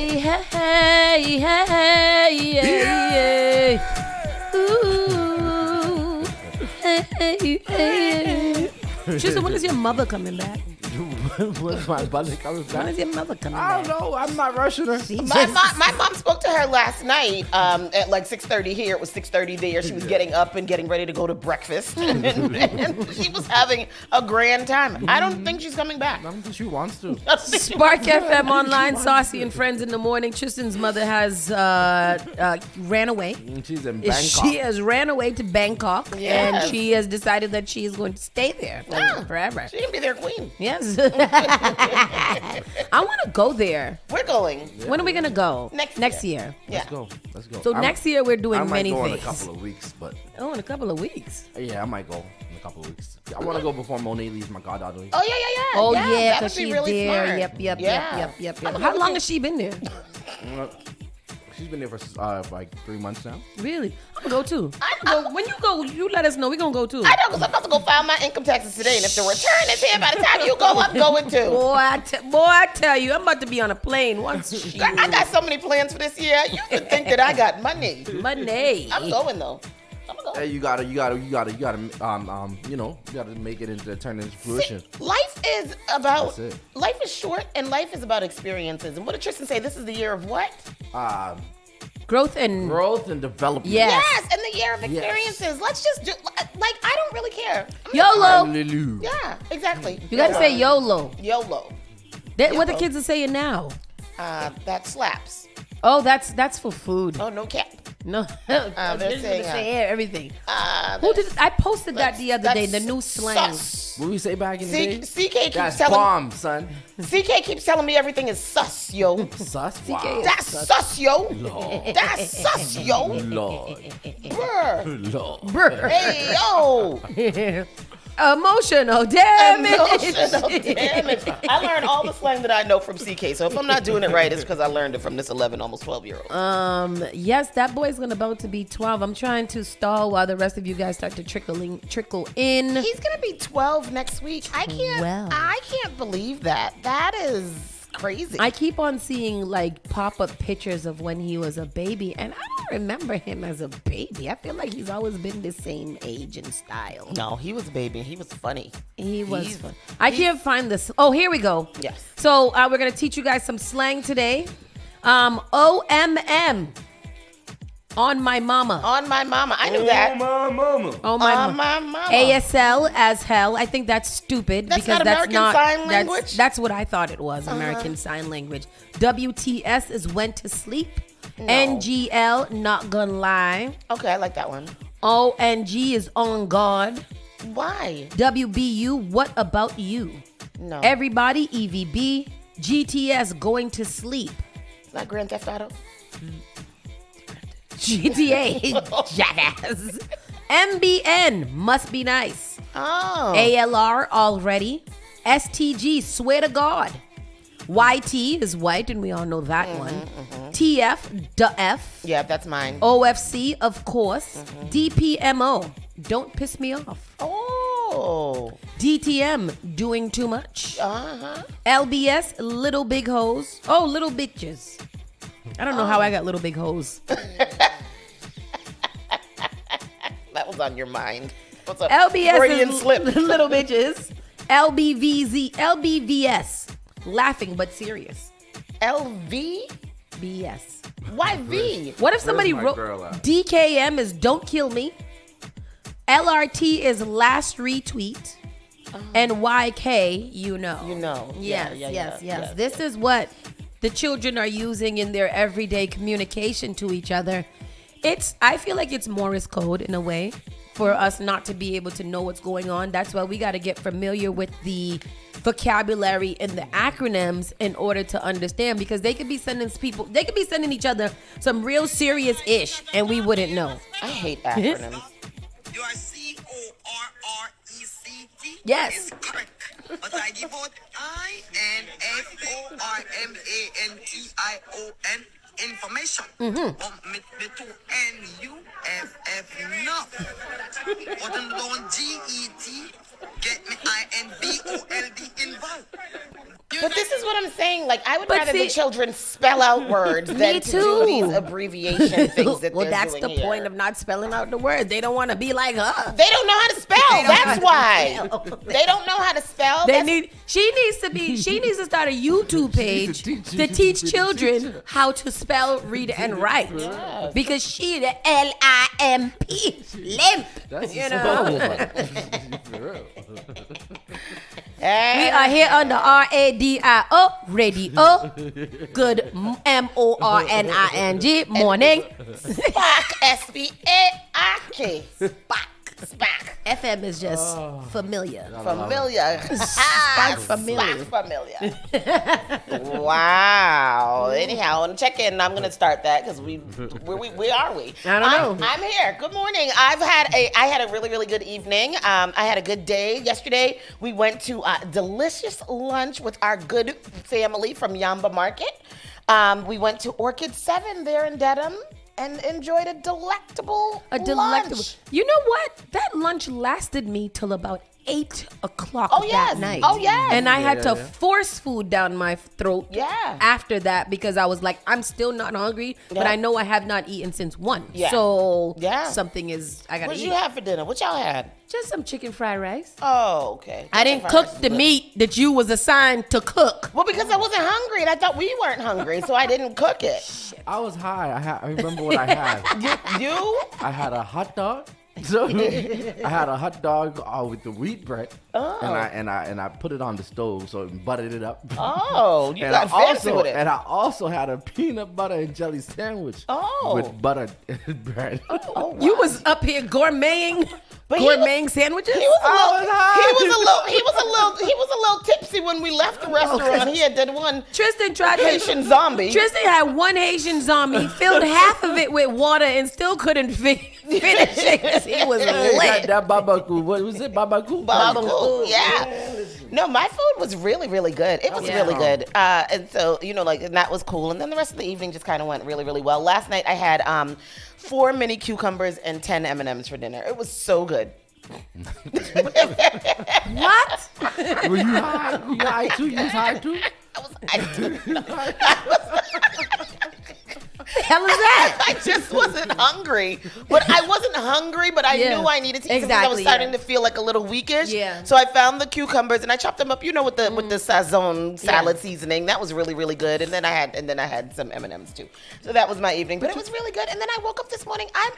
hey, hey. Ooh. Hey. Tristan, when is your mother coming back? When's my mother coming back? When is your mother coming I back? don't know. I'm not rushing her. My mom spoke to her last night at like 6:30 here. It was 6:30 there. She was getting up and getting ready to go to breakfast. and she was having a grand time. I don't think she's coming back. I don't think she wants to. Spark FM Online, Saucy and Friends in the Morning. Tristan's mother has ran away. She's in Bangkok. She has ran away to Bangkok, Yes. and she has decided that she is going to stay there forever. She can be their queen. Yes. I want to go there. We're going. When are we going to go? Next year. Yeah. Let's go. So next year we're doing I might many go things. in a couple of weeks, but Oh, in a couple of weeks. yeah, I might go in a couple of weeks. I want to go before Monet leaves, my goddaughter leaves. Oh yeah. Oh, yeah, that because would be she's really there. smart. Yep. I'm How long has she been there? She's been there for like 3 months now. Really? I'm going to go too. When you go, you let us know. We're going to go too. I know, because I'm about to go file my income taxes today, and if the return is here by the time you go, I'm going too. Boy, I tell you, I'm about to be on a plane once. I got so many plans for this year. You would think that I got money. Money. I'm going though. I'm gonna go. Hey, you gotta make it into turn into fruition. Life is about. That's it. Life is short, and life is about experiences. And what did Tristan say? This is the year of what? Growth and development. Yes. Yes, and the year of experiences. Let's just do. Like, I don't really care. YOLO. Hallelujah. Yeah, exactly. You gotta say YOLO. YOLO. What the kids are saying now? That slaps. Oh, that's for food. Oh, no cap. No, they're they're saying, say everything. Who did? I posted that the other day. The new slang. Sus. What we say back in the day? CK keeps That's telling bomb, son. CK keeps telling me everything is sus, yo. Sus. CK Wow. is That's sus, yo. Lord. That's sus, yo. Lord. Brr. Lord. Brr. Hey, yo. Emotional damage. Emotional damage. I learned all the slang that I know from CK. So if I'm not doing it right, it's because I learned it from this 11, almost 12-year-old. Yes, that boy's about to be 12. I'm trying to stall while the rest of you guys start to trickle in. He's gonna be 12 next week. 12. I can't believe that. That is crazy. I keep on seeing like pop-up pictures of when he was a baby, and I don't remember him as a baby. I feel like he's always been the same age and style. No, he was a baby. He was funny. He was fun. I can't find this. Oh, here we go. Yes. So we're going to teach you guys some slang today. OMM. On my mama. On my mama. I knew that. my mama. Oh my On mama. my mama. ASL as hell. I think that's stupid. That's because not American Sign Language? That's what I thought it was, American Sign Language. WTS is went to sleep. No. NGL, not gonna lie. Okay, I like that one. ONG is on guard. Why? WBU, what about you? No. Everybody, EVB. GTS, going to sleep. It's not Grand Theft Auto. GTA, jackass. MBN, must be nice. Oh. ALR, already. STG, swear to God. YT is white, and we all know that one. TF, the F. Yeah, that's mine. OFC, of course. DPMO, don't piss me off. Oh. DTM, doing too much. Uh-huh. LBS, little big hoes. Oh, little bitches. I don't know how I got little big hoes. That was on your mind. What's up? LBS Freudian is slip. little bitches. LBS, laughing but serious. LV? BS. Why V? What if somebody my wrote girl at? DKM is don't kill me. LRT is last retweet. And YK, you know. You know. Yes, Yeah, yes. This is what the children are using in their everyday communication to each other. I feel like it's Morse code in a way for us not to be able to know what's going on. That's why we got to get familiar with the vocabulary and the acronyms in order to understand, because they could be sending each other some real serious ish and we wouldn't know. I hate acronyms. Your CORRECT Yes. is correct. But I give out INFORMANTION information. Me to NUFF enough. But in don't GET get me INBOLD involved. You But this is what I'm saying. Like, I would But rather see- the children spell out words than to do too. these abbreviation things that Well, they're that's doing the here. point of not spelling out the words. They don't want to be like her. They don't know how to spell. That's why. They don't know how to spell. She needs to start a YouTube page to teach children how to spell, read, and write. Yes. Because she the LIMP, limp. That's You a know. For real. We are here on the RADIO radio. Good MORNING morning. Spock, S-P-A-R-K. Spock. FM is just familiar. Familiar. familiar. Spock familiar. Wow. Anyhow, on check-in, I'm going to start that because where are we? I don't know. I'm here. Good morning. I had a really, really good evening. I had a good day. Yesterday, we went to a delicious lunch with our good family from Yamba Market. We went to Orchid 7 there in Dedham and enjoyed a delectable lunch. You know what? That lunch lasted me till about 8 o'clock Oh, that yes. night. Oh, yes. And I had Yeah, to yeah. force food down my throat Yeah. after that because I was like, I'm still not hungry, but Yeah. I know I have not eaten since 1. Yeah. So Yeah. something is, I got to What did eat. you have for dinner? What y'all had? Just some chicken fried rice. Oh, okay. I didn't cook the meat that you was assigned to cook. Well, because I wasn't hungry and I thought we weren't hungry, so I didn't cook it. I was high. I remember what I had. You? I had a hot dog. So I had a hot dog with the wheat bread, and I put it on the stove, so it buttered it up. Oh, you and got fancy with it. And I also had a peanut butter and jelly sandwich with buttered bread. Oh, You was up here gourmeting, But he gourmeting sandwiches? He was I a little tipsy when we left the restaurant. He had that one Tristan tried to Haitian zombie. Tristan had one Haitian zombie, filled half of it with water, and still couldn't finish it 'cause he was lit. that babaku. What was it? Babaku? Babaku, yeah. No, my food was really, really good. It was Yeah. really good. And so, and that was cool. And then the rest of the evening just kind of went really, really well. Last night I had 4 mini cucumbers and 10 M&Ms for dinner. It was so good. What? Were you high? Were you high too? You was high too? The hell is that? I just wasn't hungry. But I wasn't hungry, but I Yeah. knew I needed to eat because I was Exactly, starting yeah. to feel like a little weakish. Yeah. So I found the cucumbers and I chopped them up, with the sazon salad seasoning. That was really, really good. And then I had some M&Ms too. So that was my evening. But it was really good. And then I woke up this morning. I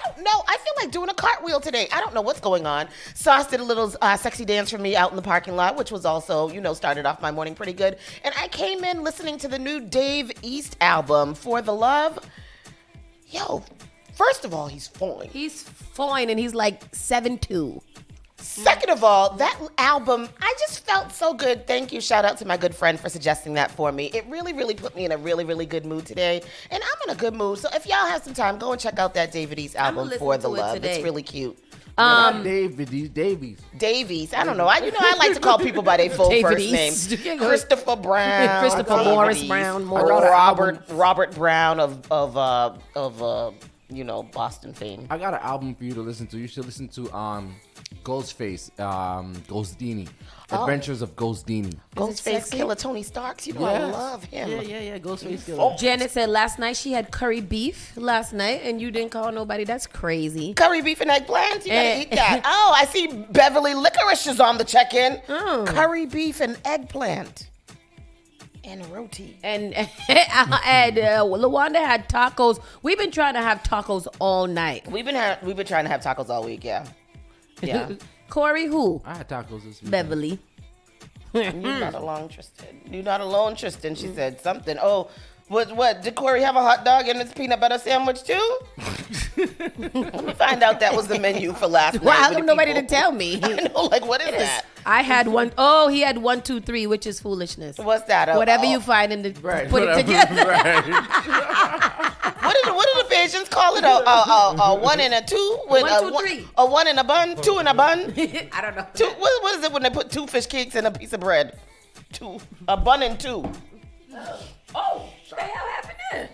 don't know. I feel like doing a cartwheel today. I don't know what's going on. Sauce did a little sexy dance for me out in the parking lot, which was also, started off my morning pretty good. And I came in listening to the new Dave East album, For the Love. Yo, first of all, he's fine. He's fine, and he's like 7'2". Second of all, that album, I just felt so good. Thank you. Shout out to my good friend for suggesting that for me. It really, really put me in a really, really good mood today. And I'm in a good mood. So if y'all have some time, go and check out that David East album, listen For the to it Love. today. It's really cute. Davies. Davies. I don't know. I like to call people by their full David first East. name. Christopher Brown. Christopher David Morris East, Brown, Robert Brown of Boston fame. I got an album for you to listen to. You should listen to Ghostface, Ghostdini, Adventures of Ghostdini. Ghostface sexy? Killer Tony Starks. I Yes. love him. Yeah. Ghostface Killer. Janet said last night she had curry beef last night, and you didn't call nobody. That's crazy. Curry beef and eggplant. You gotta Eh. eat that. Oh, I see Beverly Licorice is on the check-in. Oh. Curry beef and eggplant. And roti. And Lawanda had tacos. We've been trying to have tacos all night. We've been trying to have tacos all week, yeah. Yeah. Corey, who? I had tacos this week. Beverly. You're not alone, Tristan. You're not alone, Tristan. She said something. Oh, what? Did Corey have a hot dog and his peanut butter sandwich too? Let me find out that was the menu for last night. Well, how with come the nobody people. to tell me? I know, like, what is that? I had one. Oh, he had 1, 2, 3, which is foolishness. What's that? Whatever Oh. you find in the Right. put it whatever. together. What did the Asians call it? A 1 and a 2? With 1, 2, 3. A 1 in a bun? 2 in a bun? I don't know. Two, what is it when they put 2 fish cakes in a piece of bread? 2. A bun and 2. Oh, what the hell happened there?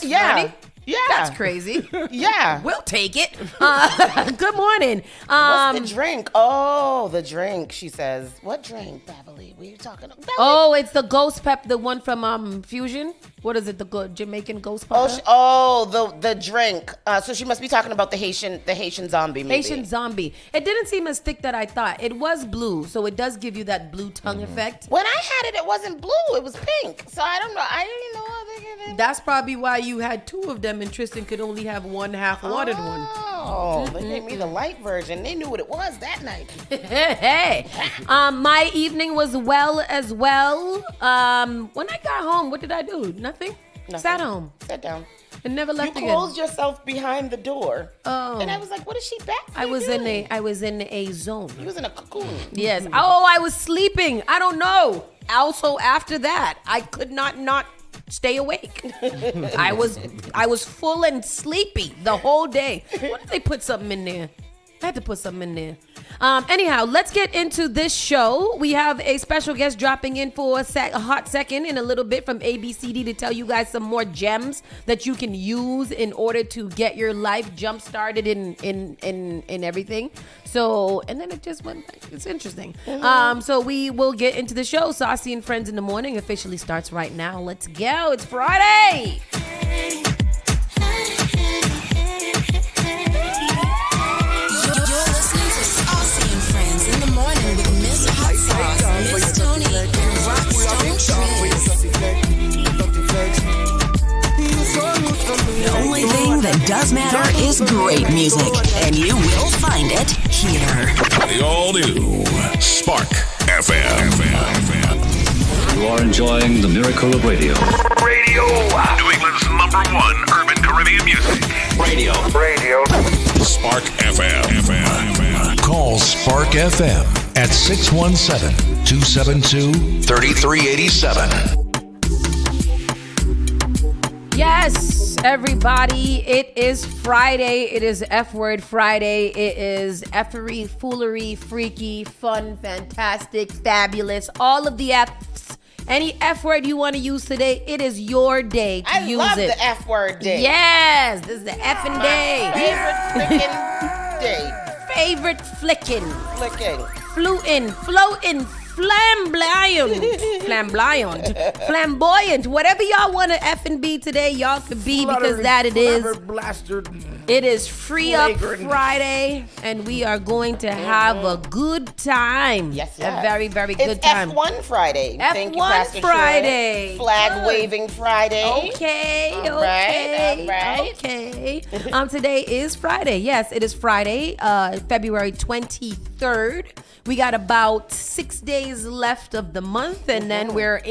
Yeah. Honey? Yeah. That's crazy. Yeah. We'll take it. Good morning. What's the drink? Oh, the drink, she says. What drink, Beverly? What are you talking about? Oh, it's the ghost pep, the one from Fusion. What is it? The Jamaican ghost pepper? The drink. So she must be talking about the Haitian zombie, maybe. Haitian zombie. It didn't seem as thick that I thought. It was blue, so it does give you that blue tongue effect. When I had it, it wasn't blue. It was pink. So I don't know. I didn't know how they get it. That's probably why you had two of them and Tristan could only have one half watered one. Oh, they gave me the light version. They knew what it was that night. Hey. My evening was well as well. When I got home, what did I do? Nothing. Sat home. Sat down. And never left You again. closed yourself behind the door. Oh. And I was like, what is she back there I was doing? in a zone. You was in a cocoon. Yes. Oh, I was sleeping. I don't know. Also, after that, I could not stay awake. I was full and sleepy the whole day. What if they put something in there? I had to put something in there. Anyhow, let's get into this show. We have a special guest dropping in for a hot second in a little bit from ABCD to tell you guys some more gems that you can use in order to get your life jump started in everything. So, and then it just went back. It's interesting. So we will get into the show. Saucy and Friends in the Morning officially starts right now. Let's go. It's Friday. The only thing that does matter is great music, and you will find it here. The all-new Spark FM. You are enjoying the miracle of radio. Radio. New England's #1 urban Caribbean music. Radio. Spark FM. Call Spark FM at 617-272-3387. Yes, everybody, it is Friday. It is F Word Friday. It is effery, foolery, freaky, fun, fantastic, fabulous, all of the F's. Any F word you want to use today, it is your day to use it. I love the F word day. Yes, this is the effing day. Favorite freaking day. Favorite flicking. Flicking. Floating, flamboyant, whatever y'all want to effing be today, y'all could be because that it is. Blaster. It is Free Up Flagrant. Friday, and we are going to have a good time. Yes. A very, very good time. It's F1 Friday. Thank you, F1 Pastor Friday. Shirley. Flag Good. waving Friday. Okay. All right. Okay. Today is Friday. Yes, it is Friday, February 23rd. We got about 6 days left of the month, and then we're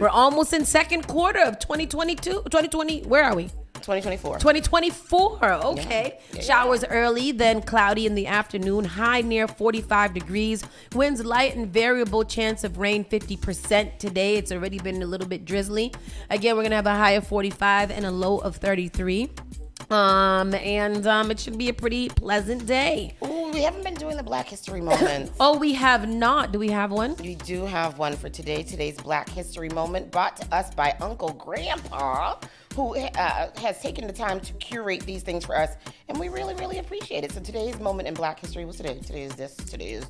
almost in second quarter of 2020. Where are we? 2024. 2024. Okay. Yeah. Showers early, then cloudy in the afternoon. High near 45 degrees. Winds light and variable chance of rain 50% today. It's already been a little bit drizzly. Again, we're going to have a high of 45 and a low of 33. It should be a pretty pleasant day. Ooh, we haven't been doing the Black History Moment. Oh, we have not. Do we have one? We do have one for today. Today's Black History Moment brought to us by Uncle Grandpa, who has taken the time to curate these things for us, and we really, really appreciate it. So today's moment in Black History, what's today? Today is this. Today is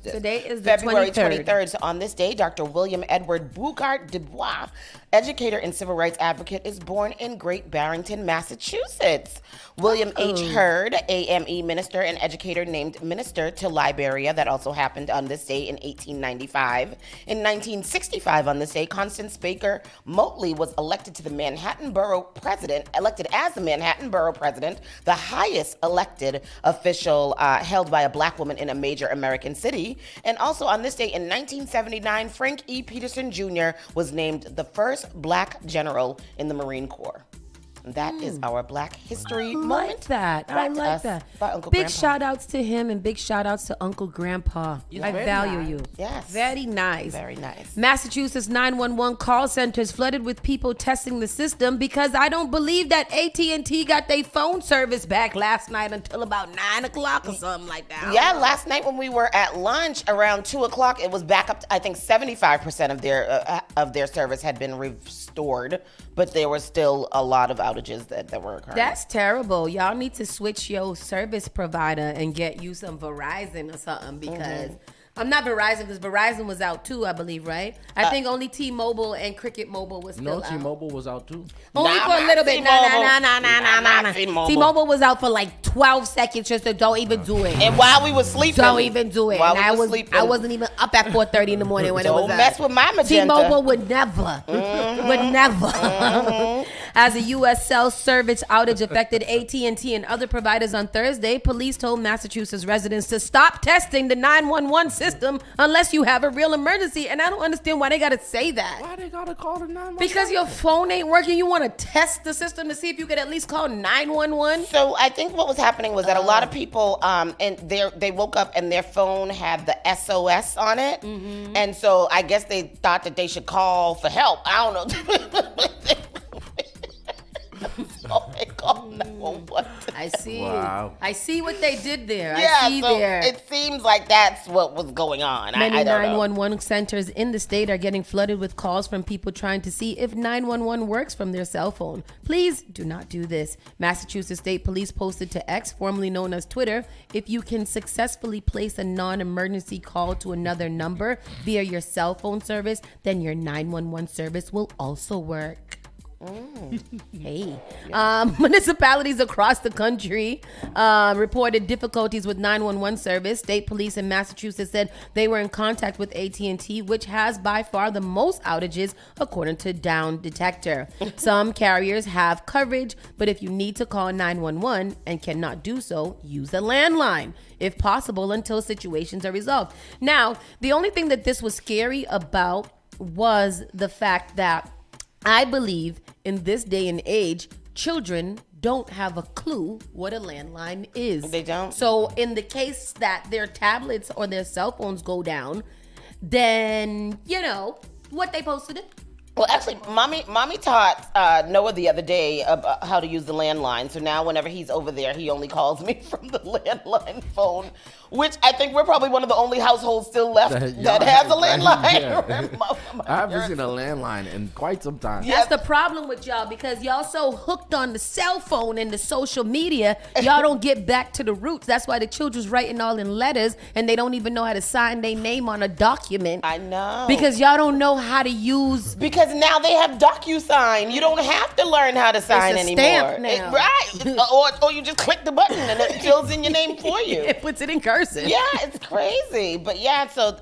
the February 23rd. 23rd. So on this day, Dr. William Edward Bugart Dubois, educator and civil rights advocate, is born in Great Barrington, Massachusetts. William H. Hurd, AME minister and educator, named minister to Liberia. That also happened on this day in 1895. In 1965, on this day, Constance Baker Motley was elected as the Manhattan Borough President, the highest elected official held by a black woman in a major American city. And also on this day in 1979, Frank E. Peterson Jr. was named the first black general in the Marine Corps. And that is our Black History moment. I brought to like us that. by Uncle Big Grandpa. shout outs to him and big shout outs to Uncle Grandpa. I very value nice. you. Yes. Very nice. Very nice. Massachusetts 911 call centers flooded with people testing the system because I don't believe that AT&T got their phone service back last night until about 9 o'clock or something like that. Yeah, last night when we were at lunch around 2 o'clock, it was back up to, I think, 75% of their service had been restored, but there was still a lot of outages that were occurring. That's terrible. Y'all need to switch your service provider and get you some Verizon or something because I'm not Verizon because Verizon was out too, I believe, right? I think only T-Mobile and Cricket Mobile was still out. T-Mobile was out too. Only Nah, for a little bit. Nah. T-Mobile. T-Mobile was out for like 12 seconds just to don't even do it. And while we was sleeping, Don't even do it. While And we was sleeping, I wasn't even up at 4:30 in the morning when it was don't out. mess with my magenta. T-Mobile would never. Would never. As a U.S. cell service outage affected AT&T and other providers on Thursday, police told Massachusetts residents to stop testing the 911 system unless you have a real emergency. And I don't understand why they got to say that. Why they gotta call the 911? Because your phone ain't working. You want to test the system to see if you could at least call 911? So I think what was happening was that a lot of people, and they woke up and their phone had the SOS on it, and so I guess they thought that they should call for help. I don't know. So they called 911. I see. Wow. I see what they did there. Yeah, I see so there. it seems like that's what was going on. Many I don't know. 911 centers in the state are getting flooded with calls from people trying to see if 911 works from their cell phone. Please do not do this. Massachusetts State Police posted to X, formerly known as Twitter, if you can successfully place a non-emergency call to another number via your cell phone service, then your 911 service will also work. Hey. Municipalities across the country reported difficulties with 911 service. State police in Massachusetts said they were in contact with AT&T, which has by far the most outages, according to Down Detector. Some carriers have coverage, but if you need to call 911 and cannot do so, use a landline, if possible, until situations are resolved. Now, the only thing that this was scary about was the fact that I believe in this day and age, children don't have a clue what a landline is. They don't. So in the case that their tablets or their cell phones go down, then, you know, what they supposed to do? Well, actually, mommy taught Noah the other day about how to use the landline. So now whenever he's over there, he only calls me from the landline phone, which I think we're probably one of the only households still left that has a landline. Yeah. I haven't seen a landline in quite some time. That's the problem with y'all, because y'all so hooked on the cell phone and the social media, y'all don't get back to the roots. That's why the children's writing all in letters and they don't even know how to sign their name on a document. I know. Because y'all don't know how to use... Because now they have DocuSign. You don't have to learn how to sign It's a anymore. stamp now. Right. or you just click the button and it fills in your name for you. It puts it in cursive. Yeah, it's crazy. But yeah, so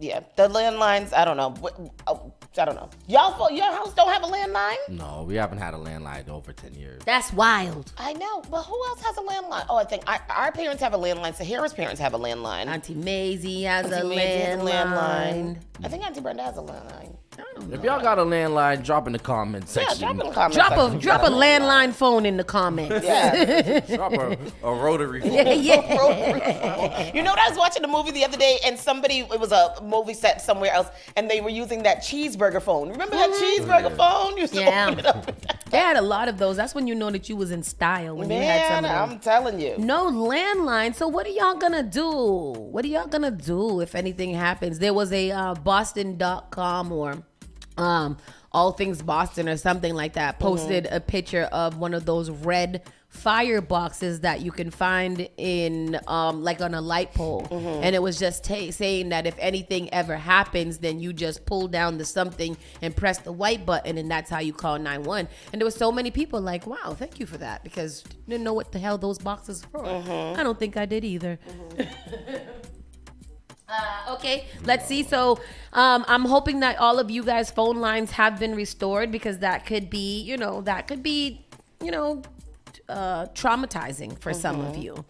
yeah, the landlines, I don't know. I don't know. Your house don't have a landline? No, we haven't had a landline in over 10 years. That's wild. I know, but who else has a landline? Oh, I think our parents have a landline. Sahara's parents have a landline. Auntie Maisie has a Auntie Maisie has a landline. I think Auntie Brenda has a landline. If y'all got a landline, drop in the comment Yeah, section. drop in the comments. Drop a landline phone in the comments. Yeah. Drop a rotary phone. Yeah. You know what? I was watching a movie the other day, and it was a movie set somewhere else, and they were using that cheeseburger phone. Remember that cheeseburger phone? You used to Yeah. open it up with that. They had a lot of those. That's when you know that you was in style, when you had some Man, of them. I'm telling you. No landline. So what are y'all gonna do? What are y'all gonna do if anything happens? There was a Boston.com or All Things Boston or something like that posted a picture of one of those red fire boxes that you can find in like on a light pole, and it was just saying that if anything ever happens, then you just pull down the something and press the white button, and that's how you call 911. And there was so many people like, wow, thank you for that, because didn't know what the hell those boxes were for. I don't think I did either. Okay, let's see. So I'm hoping that all of you guys' phone lines have been restored, because that could be, traumatizing for some of you.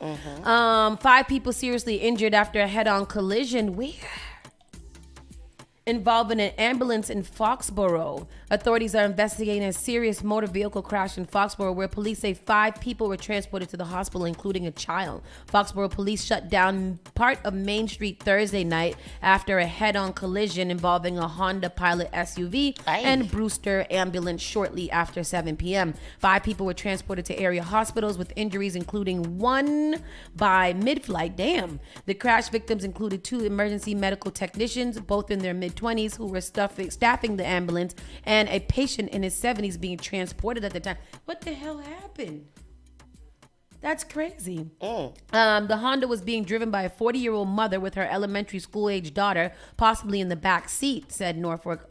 5 people seriously injured after a head-on collision involving an ambulance in Foxborough. Authorities are investigating a serious motor vehicle crash in Foxborough, where police say 5 people were transported to the hospital, including a child. Foxborough police shut down part of Main Street Thursday night after a head-on collision involving a Honda Pilot SUV and Brewster ambulance shortly after 7 p.m. 5 people were transported to area hospitals with injuries, including 1 by mid-flight. Damn. The crash victims included 2 emergency medical technicians, both in their mid mid-20s who were staffing the ambulance, and a patient in his 70s being transported at the time. What the hell happened? That's crazy. The Honda was being driven by a 40-year-old mother with her elementary school-age daughter, possibly in the back seat, said Norfolk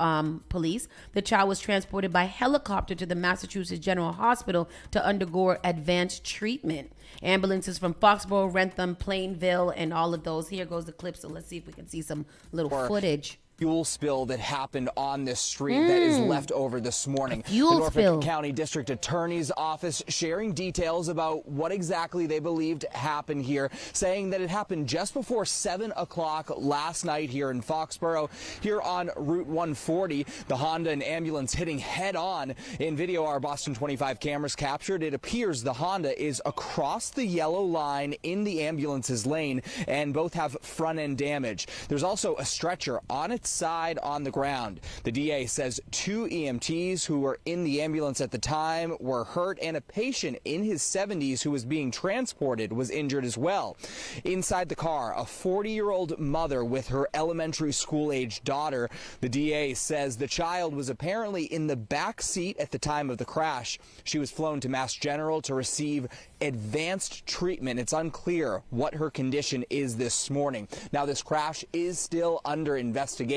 police. The child was transported by helicopter to the Massachusetts General Hospital to undergo advanced treatment. Ambulances from Foxborough, Rentham, Plainville, and all of those. Here goes the clip, so let's see if we can see some little footage. Fuel spill that happened on this street that is left over this morning. The Norfolk County District Attorney's Office sharing details about what exactly they believed happened here, saying that it happened just before 7 o'clock last night here in Foxborough. Here on Route 140, the Honda and ambulance hitting head on. In video, our Boston 25 cameras captured. It appears the Honda is across the yellow line in the ambulance's lane, and both have front end damage. There's also a stretcher on its side on the ground. The DA says 2 EMTs who were in the ambulance at the time were hurt, and a patient in his 70s who was being transported was injured as well. Inside the car, a 40-year-old mother with her elementary school-age daughter. The DA says the child was apparently in the back seat at the time of the crash. She was flown to Mass General to receive advanced treatment. It's unclear what her condition is this morning. Now, this crash is still under investigation.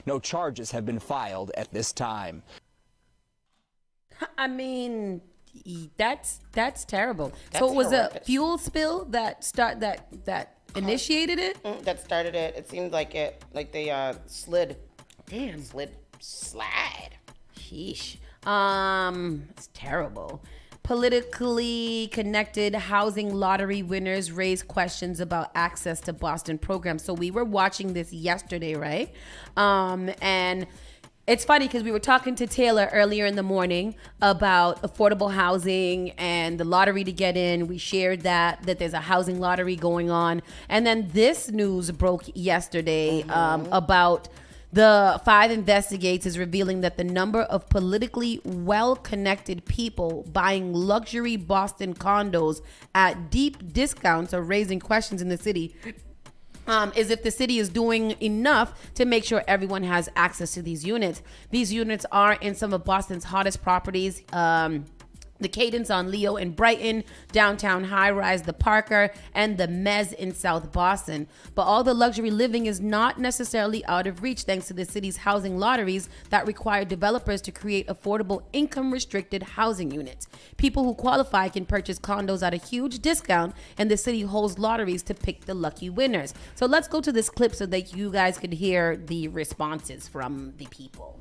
No charges have been filed at this time. I mean, that's terrible. That's so it was horrendous. a fuel spill that initiated it. That started it. It seemed like they slid. Damn. Slide. Sheesh. It's terrible. Politically connected housing lottery winners raise questions about access to Boston programs. So we were watching this yesterday, right? And it's funny because we were talking to Taylor earlier in the morning about affordable housing and the lottery to get in. We shared that there's a housing lottery going on. And then this news broke yesterday about the 5 investigators revealing that the number of politically well-connected people buying luxury Boston condos at deep discounts are raising questions in the city. Is if the city is doing enough to make sure everyone has access to these units. These units are in some of Boston's hottest properties. The Cadence on Leo in Brighton, downtown high-rise, the Parker, and the Mez in South Boston. But all the luxury living is not necessarily out of reach thanks to the city's housing lotteries that require developers to create affordable income-restricted housing units. People who qualify can purchase condos at a huge discount, and the city holds lotteries to pick the lucky winners. So let's go to this clip so that you guys could hear the responses from the people.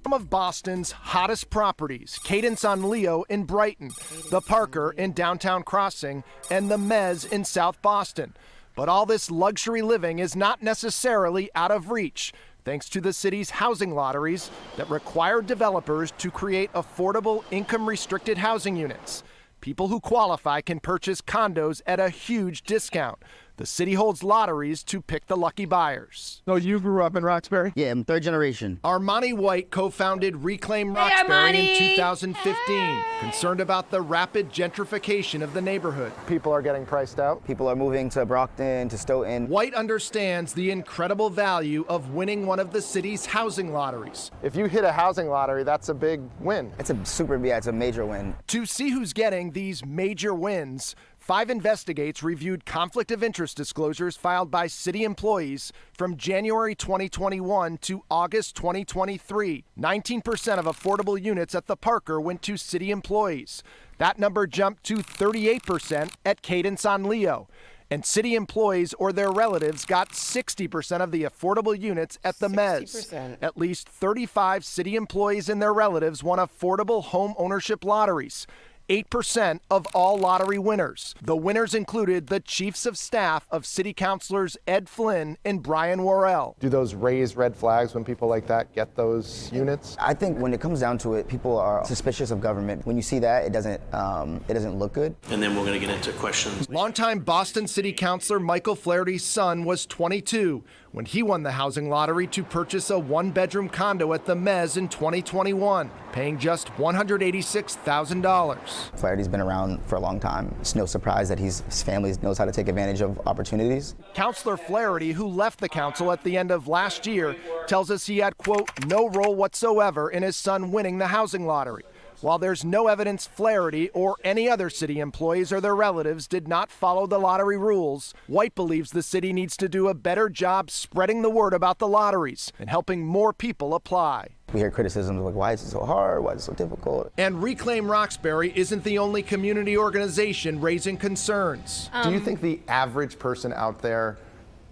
Some of Boston's hottest properties, Cadence on Leo in Brighton, the Parker in downtown Crossing, and the Mez in South Boston. But all this luxury living is not necessarily out of reach, thanks to the city's housing lotteries that require developers to create affordable income-restricted housing units. People who qualify can purchase condos at a huge discount. The city holds lotteries to pick the lucky buyers. So you grew up in Roxbury? Yeah, I'm third generation. Armani White co-founded Reclaim Roxbury in 2015, concerned about the rapid gentrification of the neighborhood. People are getting priced out. People are moving to Brockton, to Stoughton. White understands the incredible value of winning one of the city's housing lotteries. If you hit a housing lottery, that's a big win. It's a major win. To see who's getting these major wins, 5 Investigates reviewed conflict of interest disclosures filed by city employees from January 2021 to August 2023. 19% of affordable units at the Parker went to city employees. That number jumped to 38% at Cadence on Leo. And city employees or their relatives got 60% of the affordable units at the Mez. At least 35 city employees and their relatives won affordable home ownership lotteries. 8% of all lottery winners. The winners included the chiefs of staff of city councilors Ed Flynn and Brian Worrell. Do those raise red flags when people like that get those units? I think when it comes down to it, people are suspicious of government. When you see that, it doesn't look good. And then we're going to get into questions. Longtime Boston City Councilor Michael Flaherty's son was 22 when he won the housing lottery to purchase a one-bedroom condo at the Mez in 2021, paying just $186,000. Flaherty's been around for a long time. It's no surprise that his family knows how to take advantage of opportunities. Councilor Flaherty, who left the council at the end of last year, tells us he had, quote, no role whatsoever in his son winning the housing lottery. While there's no evidence Flaherty or any other city employees or their relatives did not follow the lottery rules, White believes the city needs to do a better job spreading the word about the lotteries and helping more people apply. We hear criticisms like, why is it so hard? Why is it so difficult? And Reclaim Roxbury isn't the only community organization raising concerns. Do you think the average person out there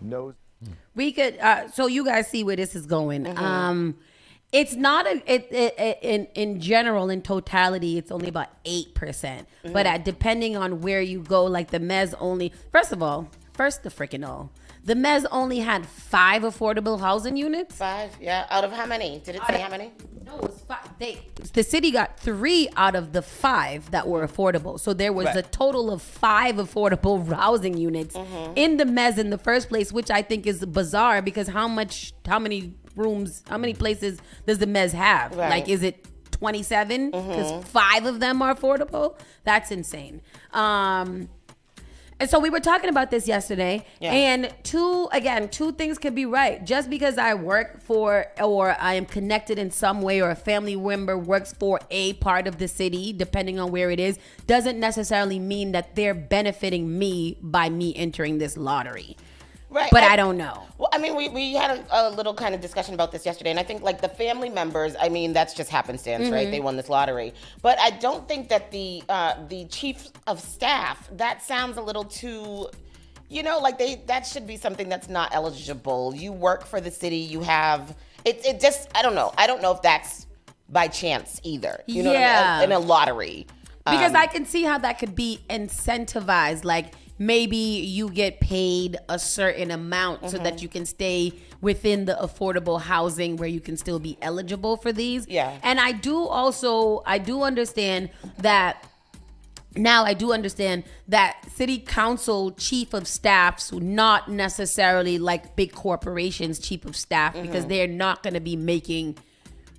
knows? We could, so you guys see where this is going. It's not in general, in totality, it's only about 8%. But depending on where you go, like the Mez only, first the freaking all. The Mez only had 5 affordable housing units. 5, yeah. Out of how many? Did it say how many? No, it was 5. The city got 3 out of the 5 that were affordable. So there was a total of 5 affordable housing units in the Mez in the first place, which I think is bizarre because how many rooms, how many places does the Mez have? Right. Like, is it 27? Because 5 of them are affordable? That's insane. And so we were talking about this yesterday, and two things could be right. Just because I work for or I am connected in some way or a family member works for a part of the city, depending on where it is, doesn't necessarily mean that they're benefiting me by me entering this lottery. Right. But I don't know. Well, I mean, we had a little kind of discussion about this yesterday, and I think like the family members, I mean, that's just happenstance, right? They won this lottery. But I don't think that the chief of staff, that sounds a little too, like that should be something that's not eligible. You work for the city, you have, it just, I don't know. I don't know if that's by chance either. You know what I mean? In a lottery. Because I can see how that could be incentivized, like, maybe you get paid a certain amount so that you can stay within the affordable housing where you can still be eligible for these. Yeah. And I do understand that city council chief of staffs, not necessarily like big corporations chief of staff, because they're not going to be making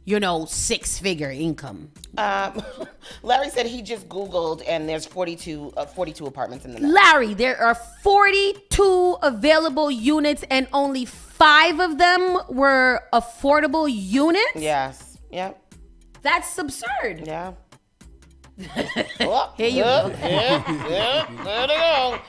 6-figure income. Larry said he just Googled and there's 42 apartments in the Mez. Larry, there are 42 available units and only 5 of them were affordable units? Yes. Yep. That's absurd. Yeah. Here you go. Yeah, there they go.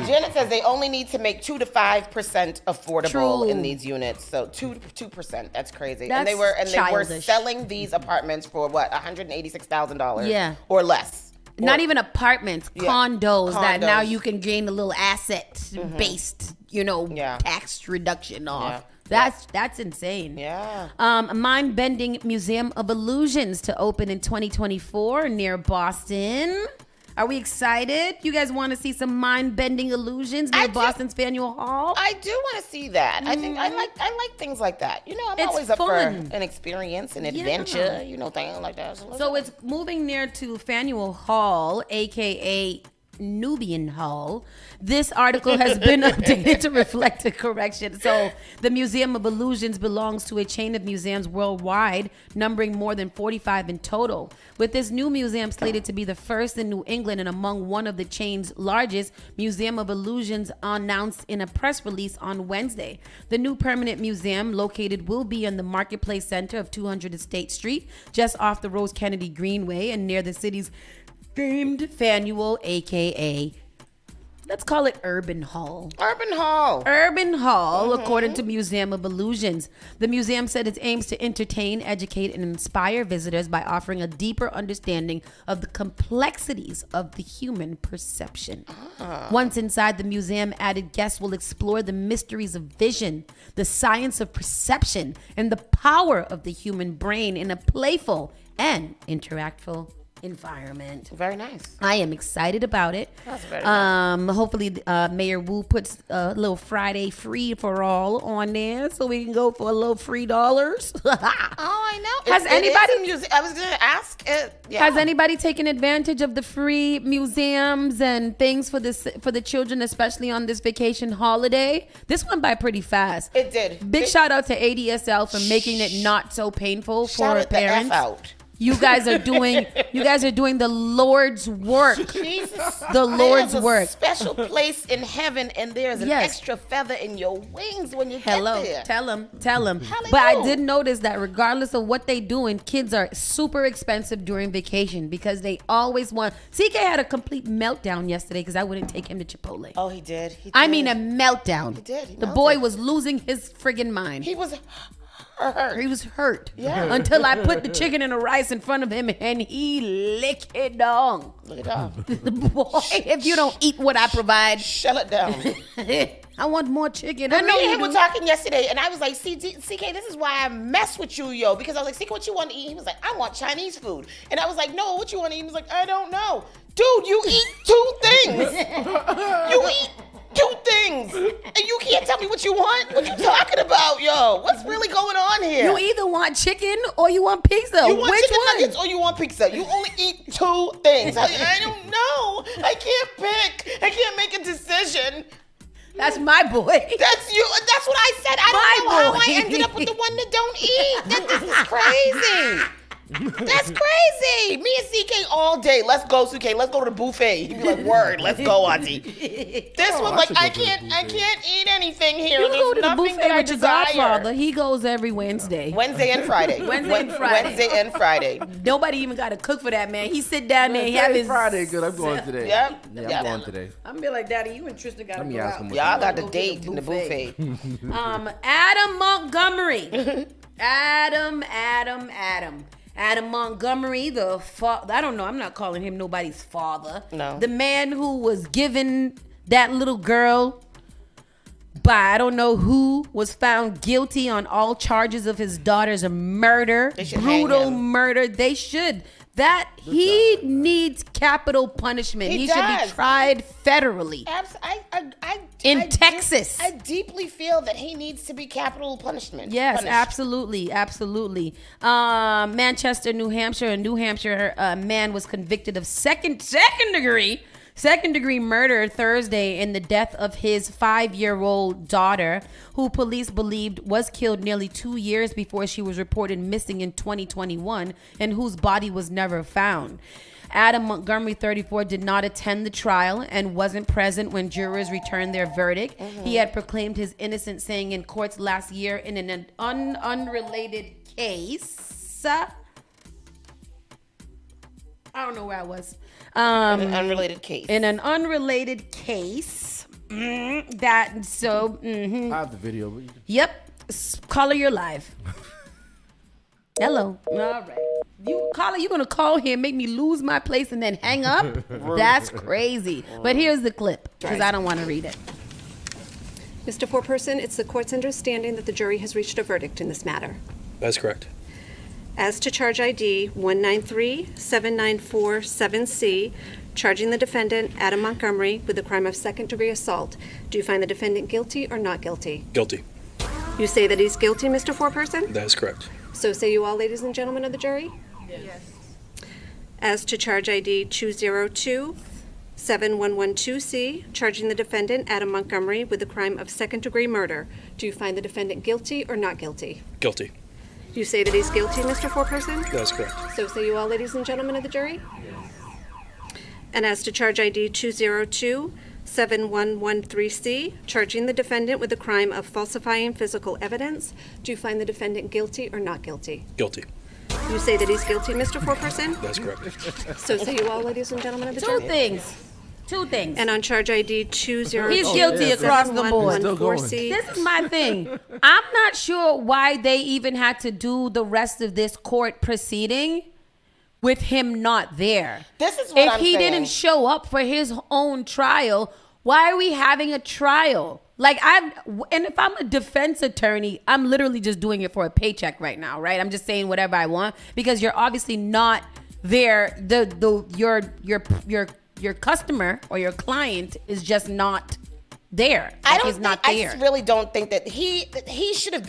Janet says they only need to make 2 to 5% affordable in these units. So 2%. That's crazy. That's and they were childish. selling these apartments for what, $186,000? Yeah. Or less. Not even apartments, condos that now Condos. you can gain a little asset based, tax reduction off. That's insane. Yeah. Mind-bending Museum of Illusions to open in 2024 near Boston. Are we excited? You guys want to see some mind-bending illusions near Boston's Faneuil Hall? I do want to see that. I think I like things like that. I'm It's always up fun. for an experience, an adventure, things like that. So it's moving near to Faneuil Hall, aka Nubian Hall. This article has been updated to reflect the correction. So the Museum of Illusions belongs to a chain of museums worldwide, numbering more than 45 in total. With this new museum slated to be the first in New England and among one of the chain's largest, Museum of Illusions announced in a press release on Wednesday. The new permanent museum located will be in the Marketplace Center of 200 State Street, just off the Rose Kennedy Greenway and near the city's famed Faneuil, aka, let's call it Urban Hall. Urban Hall, according to Museum of Illusions. The museum said it aims to entertain, educate, and inspire visitors by offering a deeper understanding of the complexities of the human perception. Once inside, the museum added guests will explore the mysteries of vision, the science of perception, and the power of the human brain in a playful and interactful environment. Very nice. I am excited about it. That's very nice. Hopefully, Mayor Wu puts a little Friday free for all on there, so we can go for a little $3. I know. Has anybody? I was going to ask. Has anybody taken advantage of the free museums and things for the children, especially on this vacation holiday? This went by pretty fast. It did. Big shout out to ADSL for making it not so painful Shout for it parents. the F out. You guys are doing the Lord's work. Jesus. The Lord's there's work. A special place in heaven, and there's an extra feather in your wings when you get there. Tell them. Hallelujah. But I did notice that regardless of what they doing, kids are super expensive during vacation because they always want. CK had a complete meltdown yesterday because I wouldn't take him to Chipotle. Oh, he did. I mean, a meltdown. He did. The boy was losing his friggin' mind. He was hurt. He was hurt. Yeah. Until I put the chicken and the rice in front of him and he licked it down. Look it down. Boy, if you don't eat what I provide, shut it down. I want more chicken. But I know me and you him do. were talking yesterday, and I was like, CK, this is why I mess with you, yo. Because I was like, CK, what you want to eat? He was like, I want Chinese food. And I was like, no, what you want to eat? He was like, I don't know. Dude, you eat 2 things. You eat 2 things. And you can't tell me what you want? What you talking about, yo? What's really going on here? You either want chicken or you want pizza. You want Which chicken one? nuggets or you want pizza? You only eat 2 things. I don't know. I can't pick. I can't make a decision. That's my boy. That's you. That's what I said. I don't know how I ended up with the one that don't eat. This is crazy. That's crazy. Me and CK all day. Let's go, CK. Let's go to the buffet. He'd be like, word, let's go, auntie. This one's like, I can't eat anything here. You go There's to the nothing that buffet I with your desire. godfather. He goes every Wednesday. Wednesday and Friday. Wednesday and Friday. Nobody even got to cook for that man. He sit down there and have his Friday. Good. I'm going today. Yep. Yeah, I'm going today. I'm be like, Daddy, you and Tristan got to go out. Y'all got the date in the buffet. Adam Montgomery. Adam Montgomery, I don't know. I'm not calling him nobody's father. No. The man who was given that little girl by I don't know who was found guilty on all charges of his daughter's murder. They should hang Brutal him. murder. They should. He needs capital punishment. He should be tried federally. In Texas. I deeply feel that he needs to be capital punishment. Yes, punished. absolutely. Manchester, New Hampshire. A New Hampshire man was convicted of second degree murder Thursday in the death of his 5-year-old daughter, who police believed was killed nearly 2 years before she was reported missing in 2021 and whose body was never found. Adam Montgomery, 34, did not attend the trial and wasn't present when jurors returned their verdict. He had proclaimed his innocence, saying in courts last year in an unrelated case. I don't know where I was. An unrelated case. In an unrelated case. I have the video. But Yep. Caller, you're live. Hello. All right. Caller, you gonna call here, make me lose my place, and then hang up? That's crazy. But here's the clip, because I don't want to read it. Mr. Foreperson, it's the court's understanding that the jury has reached a verdict in this matter. That's correct. As to charge ID 1937947C, charging the defendant, Adam Montgomery, with the crime of second-degree assault, do you find the defendant guilty or not guilty? Guilty. You say that he's guilty, Mr. Foreperson? That is correct. So say you all, ladies and gentlemen of the jury? Yes. As to charge ID 2027112C, charging the defendant, Adam Montgomery, with the crime of second-degree murder, do you find the defendant guilty or not guilty? Guilty. You say that he's guilty, Mr. Foreperson? That is correct. So say you all, ladies and gentlemen of the jury? And as to charge ID 2027113C, charging the defendant with the crime of falsifying physical evidence, do you find the defendant guilty or not guilty? Guilty. You say that he's guilty, Mr. Foreperson? That's correct. So say you all, ladies and gentlemen of the jury? Two things. And on charge ID 20. He's guilty across the board. This This is my thing. I'm not sure why they even had to do the rest of this court proceeding with him not there. This is what if I'm he saying. didn't show up for his own trial, why are we having a trial? And if I'm a defense attorney, I'm literally just doing it for a paycheck right now, right? I'm just saying whatever I want because you're obviously not your customer or your client is just not there. I there. really don't think that he should have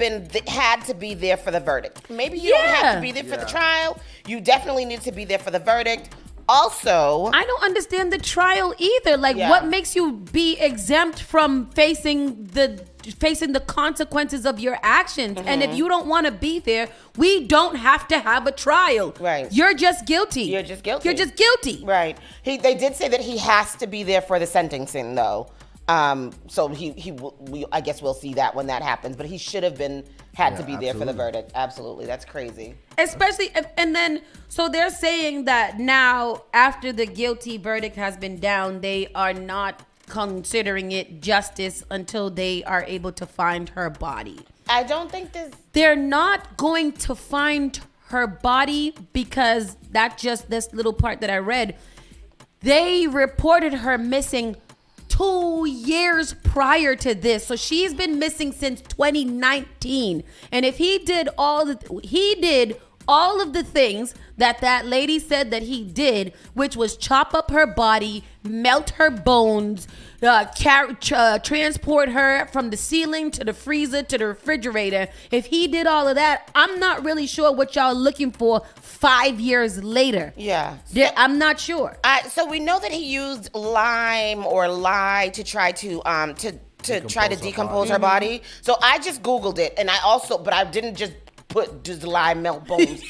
had to be there for the verdict. Maybe you don't have to be there for the trial. You definitely need to be there for the verdict. Also, I don't understand the trial either. Like, what makes you be exempt from facing the consequences of your actions? And if you don't want to be there, we don't have to have a trial. Right. You're just guilty. You're just guilty. Right. They did say that he has to be there for the sentencing, though. So I guess we'll see that when that happens. But he should have had to be there for the verdict. Absolutely, that's crazy. Especially, and then so they're saying that now after the guilty verdict has been down, they are not considering it justice until they are able to find her body. I don't think they're not going to find her body because this little part that I read, they reported her missing 2 years prior to this. So she's been missing since 2019. And if he did all of the things that lady said that he did, which was chop up her body, melt her bones, transport her from the ceiling to the freezer to the refrigerator. If he did all of that, I'm not really sure what y'all looking for 5 years later. Yeah. I'm not sure. So we know that he used lime or lye to try to decompose her body. So I just Googled it, and but I didn't just put does lye melt bones.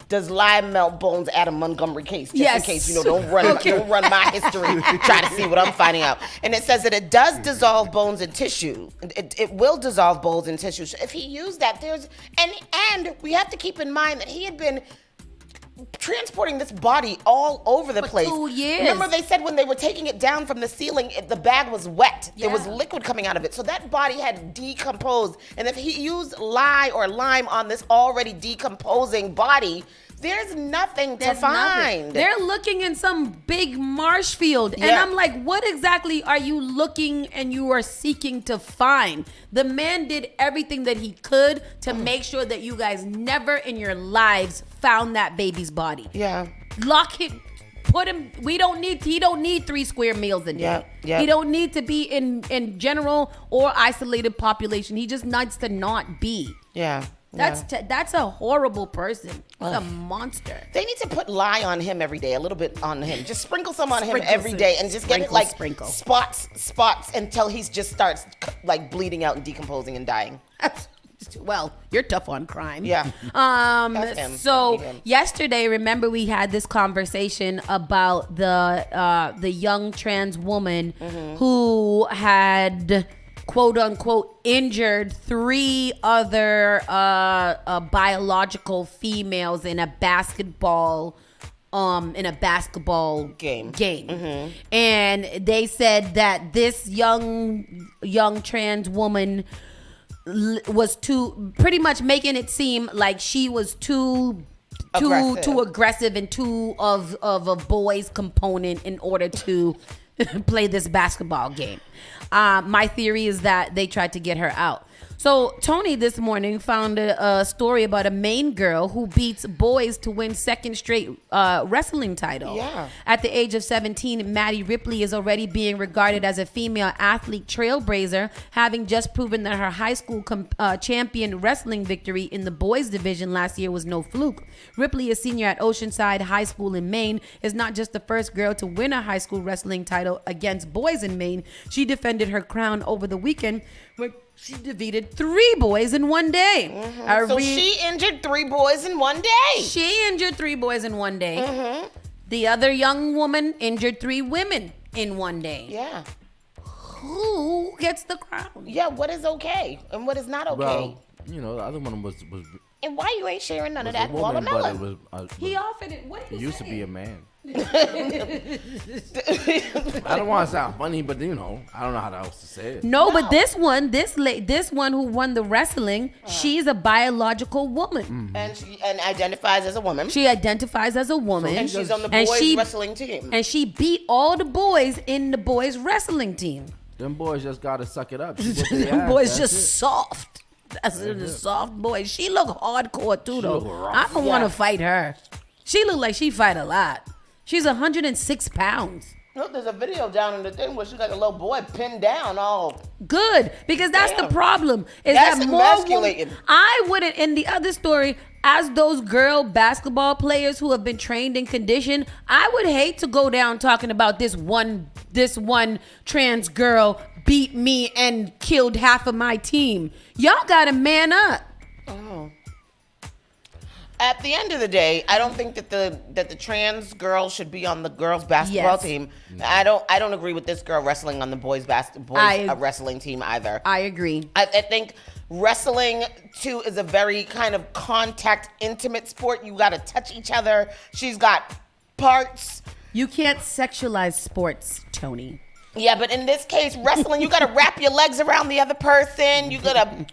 Does lye melt bones at a Montgomery case? Just in case, don't run my history, try to see what I'm finding out. And it says that it does dissolve bones and tissue. It will dissolve bones and tissue. If he used that, and we have to keep in mind that he had been transporting this body all over the place. 2 years. Remember they said when they were taking it down from the ceiling, the bag was wet. There was liquid coming out of it. So that body had decomposed. And if he used lye or lime on this already decomposing body, there's nothing to find. They're looking in some big marsh field. And I'm like, what exactly are you looking and you are seeking to find? The man did everything that he could to make sure that you guys never in your lives found that baby's body. Yeah. Lock him. Put him. He don't need 3 square meals a day. Yeah. He don't need to be in general or isolated population. He just needs to not be. Yeah. That's a horrible person. He's a monster. They need to put lye on him every day, a little bit on him. Just sprinkle some on him every day and just get it like spots until he just starts like bleeding out and decomposing and dying. Well, you're tough on crime. Yeah. So yesterday, remember we had this conversation about the young trans woman who had quote unquote injured 3 other biological females in a basketball game. And they said that this young trans woman was pretty much making it seem like she was too aggressive and too of a boy's component in order to play this basketball game. My theory is that they tried to get her out. So Tony this morning found a story about a Maine girl who beats boys to win second straight wrestling title. Yeah. At the age of 17, Maddie Ripley is already being regarded as a female athlete trailblazer, having just proven that her high school champion wrestling victory in the boys division last year was no fluke. Ripley, a senior at Oceanside High School in Maine, is not just the first girl to win a high school wrestling title against boys in Maine. She defended her crown over the weekend when she defeated 3 boys in one day. So she injured 3 boys in one day. She injured 3 boys in one day. The other young woman injured 3 women in one day. Yeah. Who gets the crown? Yeah, what is okay and what is not okay? Well, the other one was and why you ain't sharing none of that woman, watermelon? But it He offered it. What did he used say? to be a man. I don't want to sound funny, but I don't know how else to say it. No, but this one who won the wrestling, she's a biological woman, and she identifies as a woman. She identifies as a woman, and she's on the boys wrestling team. And she beat all the boys in the boys wrestling team. Them boys just gotta suck it up. Them boys just soft. That's the soft boy. She look hardcore too, though. I don't want to fight her. She looked like she fight a lot. She's 106 pounds. Look, there's a video down in the thing where she's like a little boy pinned down all. Good, because that's the problem. Is That's that more emasculating. I wouldn't, in the other story, as those girl basketball players who have been trained and conditioned, I would hate to go down talking about this one trans girl beat me and killed half of my team. Y'all gotta man up. Oh. At the end of the day, I don't think that the trans girl should be on the girls' basketball team. I don't agree with this girl wrestling on the boys' wrestling team either. I agree. I think wrestling too is a very kind of contact, intimate sport. You got to touch each other. She's got parts. You can't sexualize sports, Tony. Yeah, but in this case, wrestling, you got to wrap your legs around the other person. You got to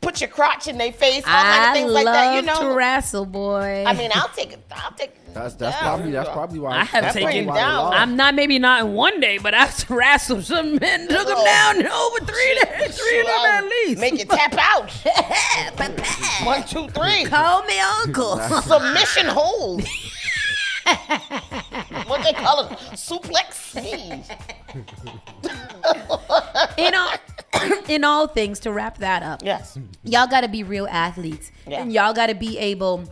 put your crotch in their face, all kind of things like that. You know, to wrestle, boy. I mean, I'll take it. That's probably why. I have taken down. I'm not maybe not in one day, but I've wrestled some men, took them down over 3 days, 3 of them at least. Make it tap out. 1, 2, 3. Call me uncle. Submission hold. What they call it? Suplex. In all things, to wrap that up. Yes. Y'all got to be real athletes. Yeah. And y'all got to be able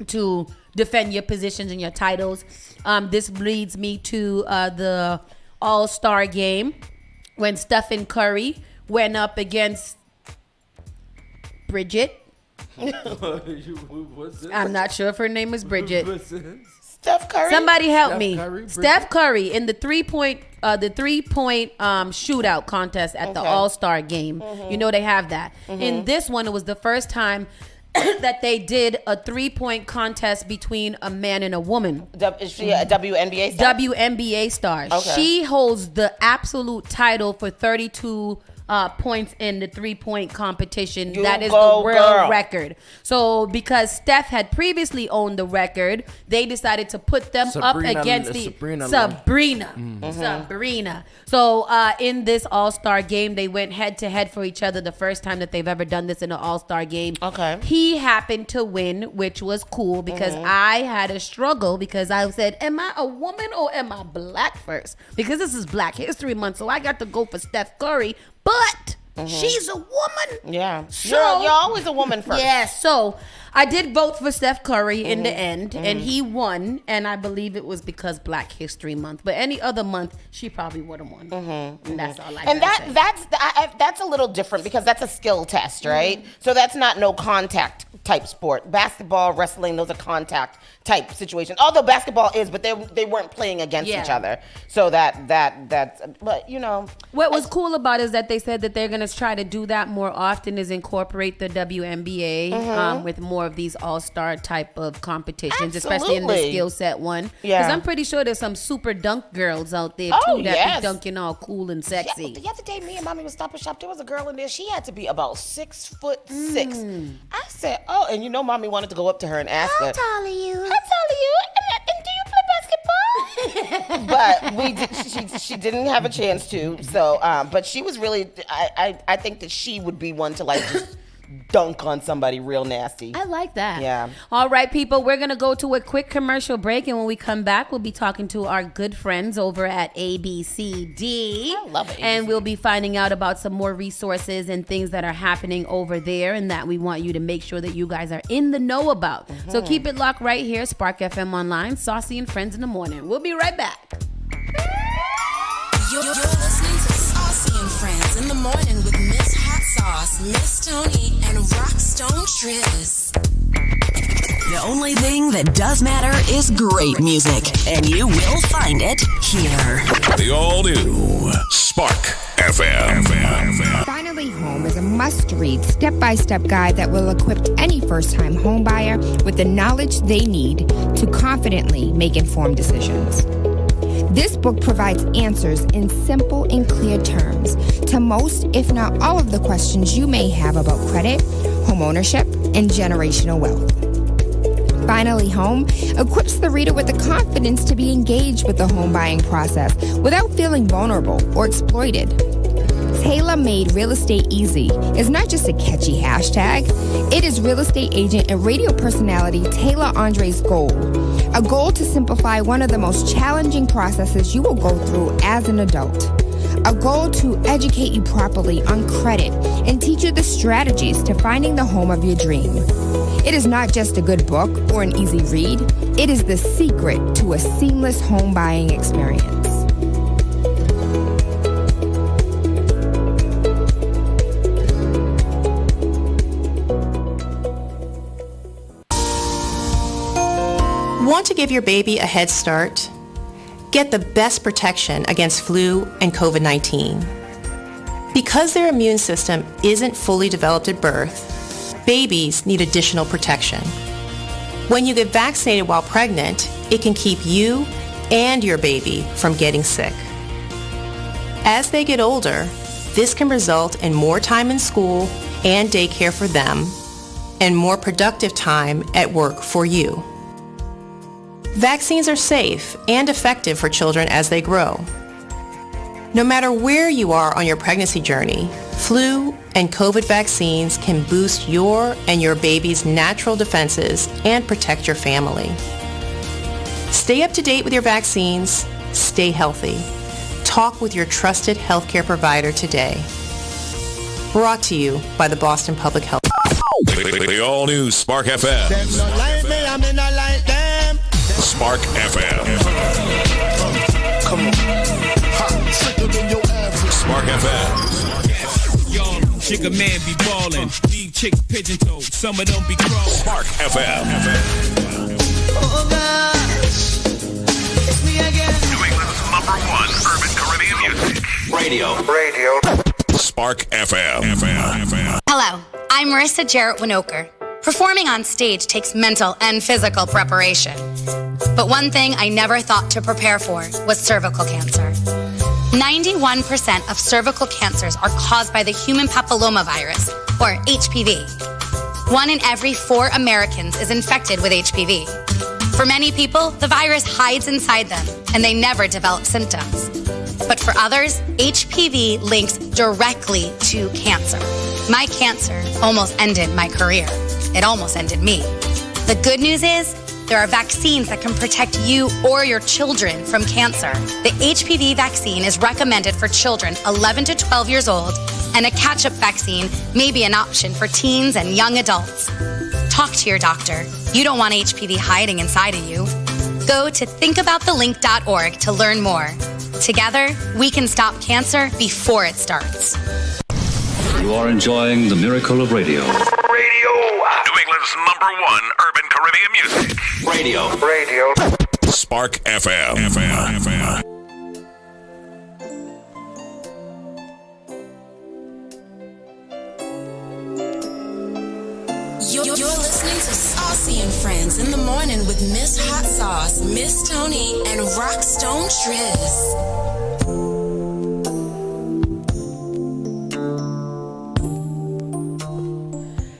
to defend your positions and your titles. This leads me to the All-Star game when Stephen Curry went up against Bridget. I'm not sure if her name is Bridget. Steph Curry. Somebody help me. Steph Curry in the three-point shootout contest at the All-Star game. Mm-hmm. You know they have that. Mm-hmm. In this one, it was the first time that they did a 3-point contest between a man and a woman. Is she a WNBA star? WNBA star. Okay. She holds the absolute title for 32 points in the 3-point competition. That is the world record. So because Steph had previously owned the record, they decided to put them up against Sabrina. Mm-hmm. Sabrina. So in this All-Star game, they went head to head for each other. The first time that they've ever done this in an All-Star game. Okay. He happened to win, which was cool because I had a struggle because I said, am I a woman or am I black first? Because this is Black History Month, so I got to go for Steph Curry. But she's a woman. Yeah. So, you're always a woman first. Yeah. So I did vote for Steph Curry in the end, and he won. And I believe it was because Black History Month. But any other month, she probably would have won. And that's all I And gotta say. that's a little different because that's a skill test, right? So that's not no contact type sport. Basketball, wrestling, those are contact type situations. Although basketball is, but they weren't playing against each other. So that's but you know. What was cool about it is that they said that they're gonna try to do that more often, is incorporate the WNBA with more of these all-star type of competitions, especially in the skill set one. Yeah. Because I'm pretty sure there's some super dunk girls out there too that be dunking all cool and sexy. Yeah, the other day, me and Mommy was stopping shop. There was a girl in there. She had to be about 6'6". I said, oh, and you know, Mommy wanted to go up to her and ask her, How tall are you? how tall are you? And do you play basketball? But she didn't have a chance to. So, but she was really. I think that she would be one to like just dunk on somebody real nasty. I like that. Yeah. All right, people, we're going to go to a quick commercial break. And when we come back, we'll be talking to our good friends over at ABCD. I love it. And we'll be finding out about some more resources and things that are happening over there and that we want you to make sure that you guys are in the know about. So keep it locked right here. Spark FM Online, Saucy and Friends in the Morning. We'll be right back. You're listening to Saucy and Friends in the Morning with Miss Hot Sauce, Miss Tony, and Rockstone Triz. The only thing that does matter is great music, and you will find it here. The all-new Spark FM. Finally Home is a must-read, step-by-step guide that will equip any first-time homebuyer with the knowledge they need to confidently make informed decisions. This book provides answers in simple and clear terms to most, if not all, of the questions you may have about credit, home ownership, and generational wealth. Finally Home equips the reader with the confidence to be engaged with the home buying process without feeling vulnerable or exploited. Taylor Made Real Estate Easy is not just a catchy hashtag. It is real estate agent and radio personality Taylor Andre's goal. A goal to simplify one of the most challenging processes you will go through as an adult. A goal to educate you properly on credit and teach you the strategies to finding the home of your dream. It is not just a good book or an easy read. It is the secret to a seamless home buying experience. Want to give your baby a head start? Get the best protection against flu and COVID-19. Because their immune system isn't fully developed at birth, babies need additional protection. When you get vaccinated while pregnant, it can keep you and your baby from getting sick. As they get older, this can result in more time in school and daycare for them and more productive time at work for you. Vaccines are safe and effective for children as they grow. No matter where you are on your pregnancy journey, flu and COVID vaccines can boost your and your baby's natural defenses and protect your family. Stay up to date with your vaccines. Stay healthy. Talk with your trusted healthcare provider today. Brought to you by the Boston Public Health. The all-new Spark FM. Spark FM. Come on. Spark FM. Y'all, chick a man be ballin'. These chicks pigeon toed. Some of them be crawling. Spark FM. Oh gosh, it's me again. New England's #1 urban Caribbean music. Radio. Spark FM. Hello, I'm Marissa Jarrett Winokur. Performing on stage takes mental and physical preparation. But one thing I never thought to prepare for was cervical cancer. 91% of cervical cancers are caused by the human papillomavirus, or HPV. 1 in every 4 Americans is infected with HPV. For many people, the virus hides inside them, and they never develop symptoms. But for others, HPV links directly to cancer. My cancer almost ended my career. It almost ended me. The good news is, there are vaccines that can protect you or your children from cancer. The HPV vaccine is recommended for children 11 to 12 years old, and a catch-up vaccine may be an option for teens and young adults. Talk to your doctor. You don't want HPV hiding inside of you. Go to thinkaboutthelink.org to learn more. Together, we can stop cancer before it starts. You are enjoying the miracle of radio. New England's #1 urban Caribbean music. Radio. Spark FM. You're listening to Saucy and Friends in the morning with Miss Hot Sauce, Miss Tony, and Rockstone Triz.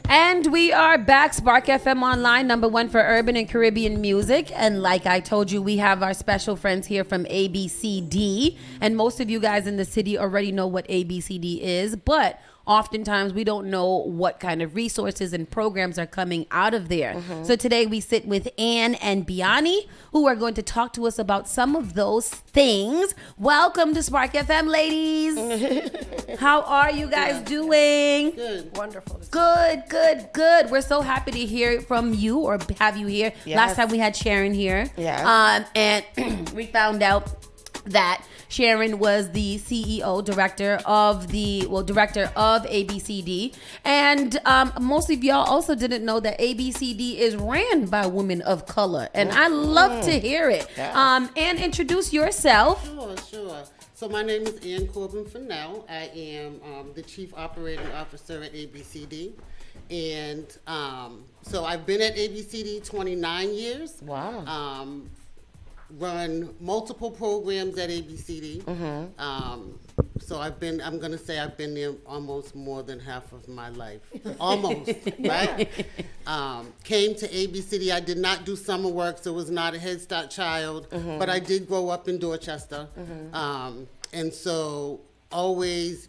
And we are back, Spark FM Online, #1 for urban and Caribbean music. And like I told you, we have our special friends here from ABCD. And most of you guys in the city already know what ABCD is, but oftentimes we don't know what kind of resources and programs are coming out of there. So today we sit with Ann and Biani, who are going to talk to us about some of those things. Welcome to Spark FM, ladies. How are you guys doing? Good. Wonderful. Good. We're so happy to hear from you or have you here. Yes. Last time we had Sharon here. Yes. And we found out that Sharon was the director of ABCD. And most of y'all also didn't know that ABCD is ran by women of color. And I love to hear it. Yeah. And introduce yourself. Sure. So my name is Ann Corbin Fennell. I am the Chief Operating Officer at ABCD. And so I've been at ABCD 29 years. Wow. Run multiple programs at ABCD. So I'm going to say I've been there almost more than half of my life. Almost, right? Came to ABCD. I did not do summer work, so was not a Head Start child, but I did grow up in Dorchester. And so always,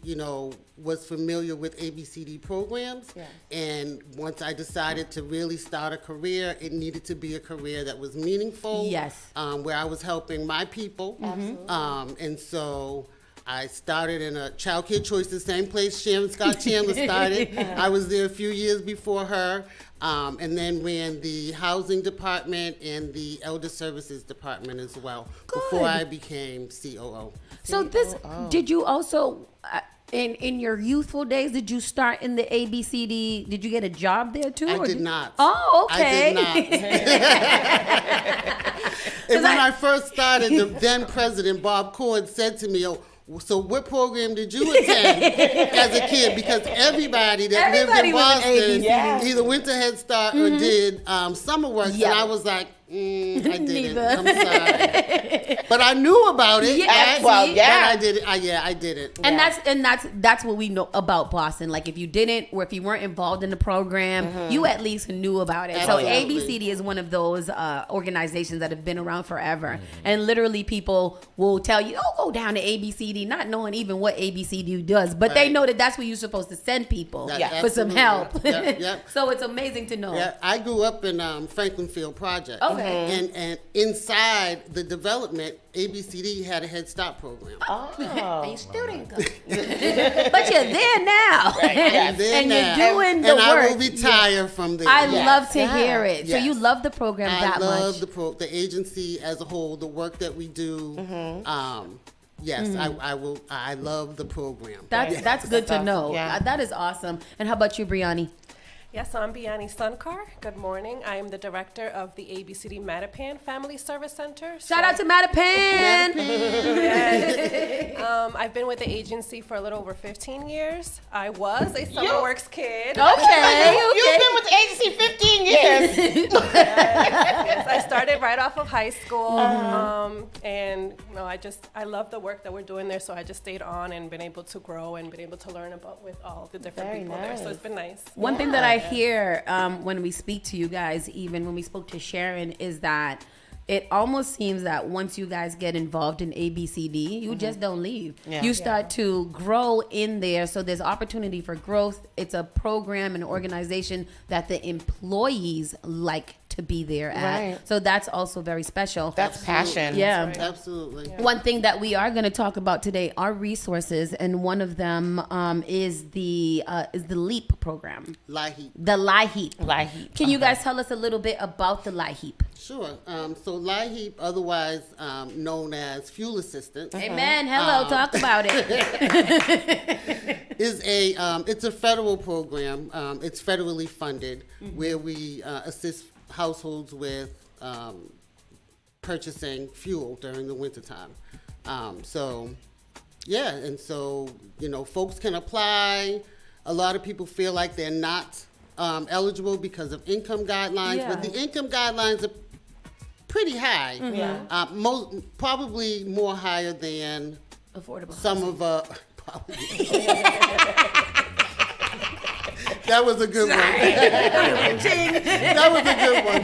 was familiar with ABCD programs. Yeah. And once I decided to really start a career, it needed to be a career that was meaningful. Yes. Where I was helping my people. Absolutely. And so I started in a Child Care Choice, the same place Sharon Scott Chandler started. I was there a few years before her. And then ran the housing department and the elder services department as well before I became COO. So did you also, in your youthful days, did you start in the ABCD? Did you get a job there too? I did not. Oh, okay. I did not. And when I first started, the then president, Bob Cord, said to me, so what program did you attend as a kid? Because everybody that lived in Boston either went to Head Start or did summer work. And I was like, I didn't. I'm sorry. But I knew about it. Yeah. But I did it. I did it. And that's what we know about Boston. Like if you didn't, or if you weren't involved in the program, you at least knew about it. Absolutely. So ABCD is one of those organizations that have been around forever. And literally people will tell you, go down to ABCD, not knowing even what ABCD does. But they know that that's where you're supposed to send people for some help. So it's amazing to know. Yeah, I grew up in Franklin Field Project. Okay. And inside the development, ABCD had a Head Start program. And you still didn't go. But you're there now. I'm there and now. you're doing the and work. I will retire from there. I love to hear it. So you love the program that much. I love the agency as a whole, the work that we do. Yes, I will. I love the program. That's good to know. That is awesome. And how about you, Brianni? Yes, I'm Biani Sunkar. Good morning. I am the director of the ABCD Mattapan Family Service Center. Shout out to Mattapan. Yes. I've been with the agency for a little over 15 years. I was a summer works kid. Okay. You've been with the agency 15 years. Yes, I started right off of high school. And I love the work that we're doing there. So I just stayed on and been able to grow and been able to learn about with all the different people there. So it's been nice. One thing that I hear when we speak to you guys, even when we spoke to Sharon, is that it almost seems that once you guys get involved in ABCD, you just don't leave. You start to grow in there. So there's opportunity for growth. It's a program and organization that the employees like to be there at. Right. So that's also very special. That's passion. Yeah. That's right. Absolutely. Yeah. One thing that we are going to talk about today are resources, and one of them is the LEAP program. LIHEAP. The LIHEAP. LIHEAP. Can you guys tell us a little bit about the LIHEAP? Sure. So LIHEAP, otherwise known as Fuel Assistance. Amen. Hello. Talk about it. It's a federal program. It's federally funded, where we assist households with purchasing fuel during the wintertime. And so, folks can apply. A lot of people feel like they're not eligible because of income guidelines, but the income guidelines are pretty high. Probably more higher than affordable some of That was a good one. That was a good one.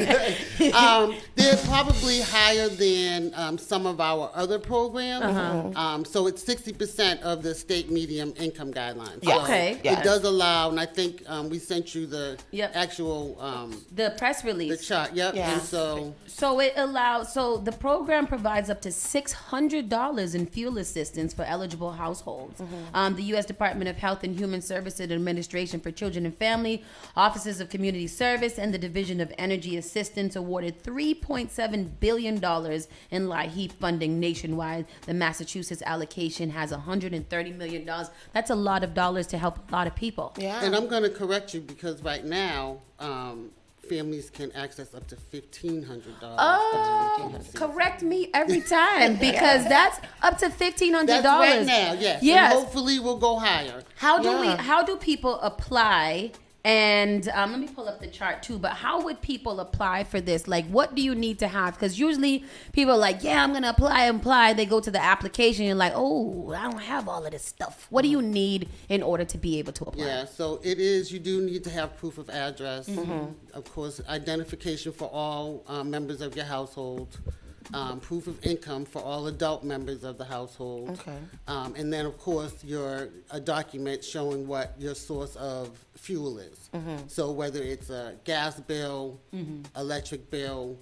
They're probably higher than some of our other programs. So it's 60% of the state medium income guidelines. Yes. So Okay. it does allow, and I think we sent you the actual the press release, the chart. Yep. Yeah. And so it allows. So the program provides up to $600 in fuel assistance for eligible households. The U.S. Department of Health and Human Services Administration for Children and Family, Offices of Community Service, and the Division of Energy Assistance awarded $3.7 billion in LIHEAP funding nationwide. The Massachusetts allocation has $130 million. That's a lot of dollars to help a lot of people. Yeah. And I'm going to correct you because right now, families can access up to $1,500. Oh, correct me every time because that's up to $1,500. That's right now, yes. Yes. And hopefully we'll go higher. How do people apply? And let me pull up the chart too, but how would people apply for this? Like, what do you need to have? Because usually people are like, yeah, I'm going to apply. They go to the application and like, oh, I don't have all of this stuff. What do you need in order to be able to apply? Yeah, so you do need to have proof of address. Of course, identification for all members of your household. proof of income for all adult members of the household. Okay. And then, of course, a document showing what your source of fuel is. So whether it's a gas bill, electric bill,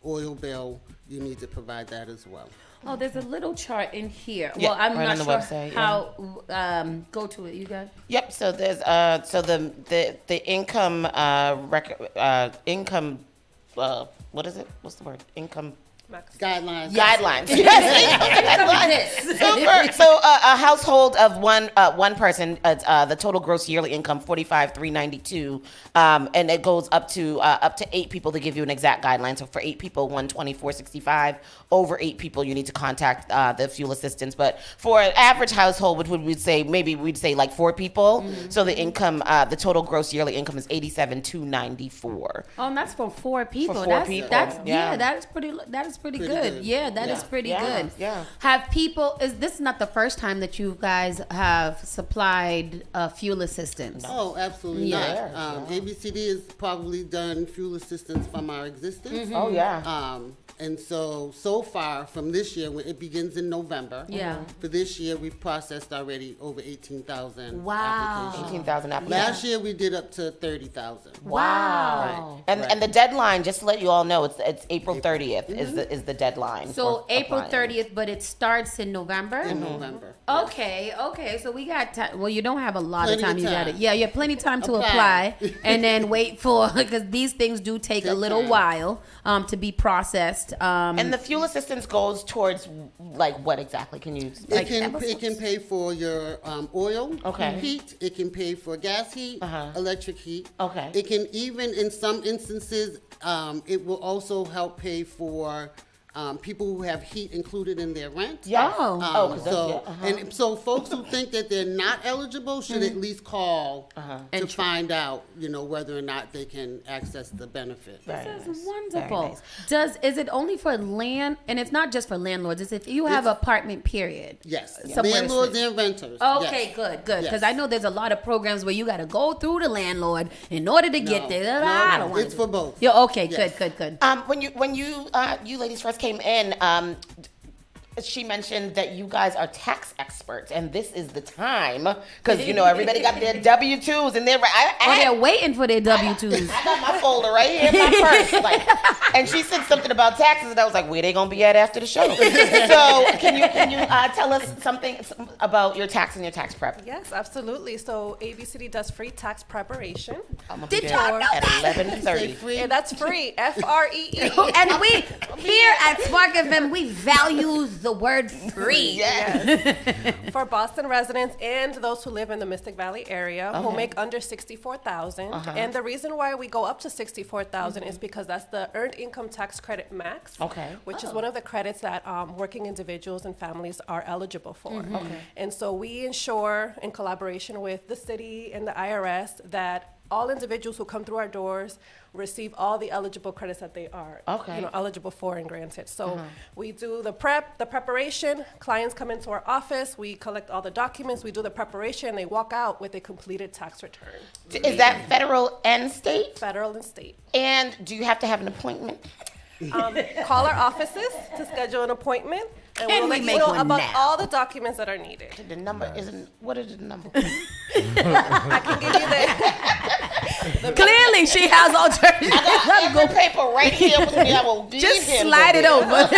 oil bill, you need to provide that as well. Oh, there's a little chart in here. Yeah, well, I'm right not on the sure website, how. Go to it. You guys. Yep. So there's the income income what is it? What's the word? Income. Guidelines. Guidelines. Yes. Super. So a household of one person, the total gross yearly income $45,392, and it goes up to 8 people to give you an exact guideline. So for 8 people, $124.65. Over 8 people, you need to contact the fuel assistance. But for an average household, which we'd say like 4 people. So the income, the total gross yearly income is $87,294. Oh, and that's for 4 people. For 4 people. That is pretty good. Yeah, that is pretty good. Yeah. Have people? Is this not the first time that you guys have supplied fuel assistance? Oh, absolutely not. ABCD has probably done fuel assistance from our existence. Oh yeah. And so far from this year, when it begins in November. Yeah. For this year, we've processed already over 18,000. Wow. 18,000 applications. Last year we did up to 30,000. Wow. Right. And the deadline, just to let you all know, it's April 30th is the deadline. So for April applying. 30th, but it starts in November. In November. Okay. So we got time. Well, you don't have a lot of Plenty time. of You got time. it. Yeah, you have plenty of time to apply, and then wait for because these things do take a little while to be processed. And the fuel assistance goes towards like what exactly? Can you? It can pay for your oil Okay. heat. It can pay for gas heat, electric heat. Okay. It can even, in some instances, it will also help pay for people who have heat included in their rent. Yeah. And so folks who think that they're not eligible should at least call to find out, whether or not they can access the benefit. This is wonderful. Is it only for land? And it's not just for landlords. It's if you have apartment period. Yes. Somewhere to Landlords sit. and renters. Okay, Yes. good. Because Yes. I know there's a lot of programs where you got to go through the landlord in order to get there. I don't want It's for both. Yeah. Okay. Yes. Good. When you ladies first came in, she mentioned that you guys are tax experts, and this is the time because everybody got their W-2s and they're waiting for their W-2s. I got my folder right here in my purse, and she said something about taxes, and I was like, where they gonna be at after the show? So can you tell us something about your tax and your tax prep? Yes, absolutely. So ABCD does free tax preparation. Did y'all know at 11:30? And that's free. FREE. And we here at Spark FM, we value the word free. Yes. For Boston residents and those who live in the Mystic Valley area who make under $64,000. And the reason why we go up to $64,000 is because that's the Earned Income Tax Credit Max, which is one of the credits that working individuals and families are eligible for. And so we ensure, in collaboration with the city and the IRS, that all individuals who come through our doors receive all the eligible credits that they are eligible for and granted. So we do the preparation. Clients come into our office. We collect all the documents. We do the preparation. They walk out with a completed tax return. Is that federal and state? Federal and state. And do you have to have an appointment? Call our offices to schedule an appointment, and we'll let you make know one about now. all the documents that are needed. The number isn't. What is the number? I can give you the Clearly, she has alternatives. I got every paper right here with me. I will Just slide it over.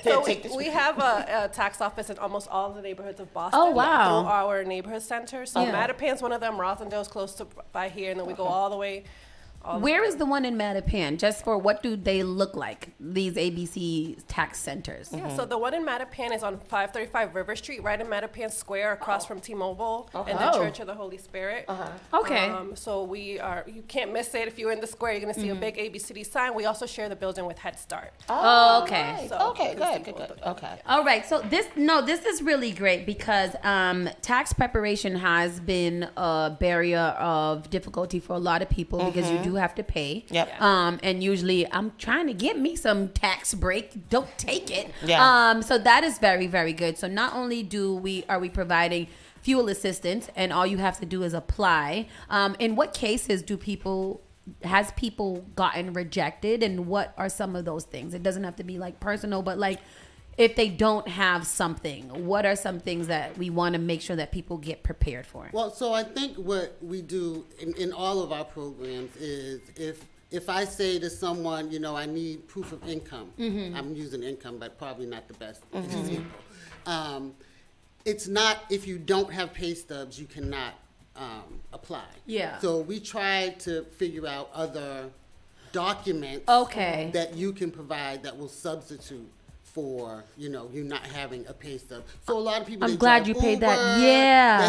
So we have a tax office in almost all the neighborhoods of Boston. Oh, wow. Through our neighborhood center. So Mattapan's one of them. Rosendale's close to by here, and then we go all the way. Where is the one in Mattapan? Just for what do they look like? These ABC tax centers. Yeah, so the one in Mattapan is on 535 River Street, right in Mattapan Square, across from T-Mobile and the Church of the Holy Spirit. Okay. So you can't miss it. If you're in the square, you're going to see a big ABCD sign. We also share the building with Head Start. Oh, okay. Right. So Okay, good. Okay. All right. So this is really great because tax preparation has been a barrier of difficulty for a lot of people because you do have to pay. Yep. And usually I'm trying to get me some tax break. Don't take it. Yeah. So that is very, very good. So not only are we providing fuel assistance and all you have to do is apply. In what cases do people has people gotten rejected, and what are some of those things? It doesn't have to be like personal, but like if they don't have something, what are some things that we want to make sure that people get prepared for? Well, so I think what we do in all of our programs is if I say to someone, you know, I need proof of income, I'm using income, but probably not the best example. It's not, if you don't have pay stubs, you cannot apply. Yeah. So we try to figure out other documents that you can provide that will substitute for, you know, you not having a pay stub. So a lot of people, I'm glad you paid that. Yeah. They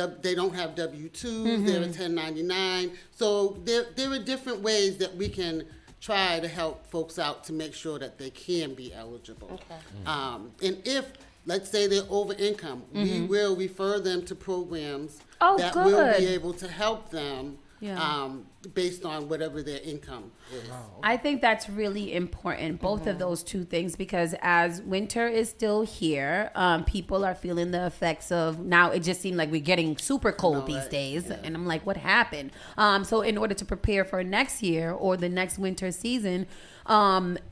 have, they don't have W-2s, they're a 1099. So there are different ways that we can try to help folks out to make sure that they can be eligible. And if, let's say they're over income, we will refer them to programs that will be able to help them based on whatever their income is. I think that's really important, both of those two things, because as winter is still here, people are feeling the effects of, now it just seemed like we're getting super cold these days. And I'm like, what happened? So in order to prepare for next year or the next winter season,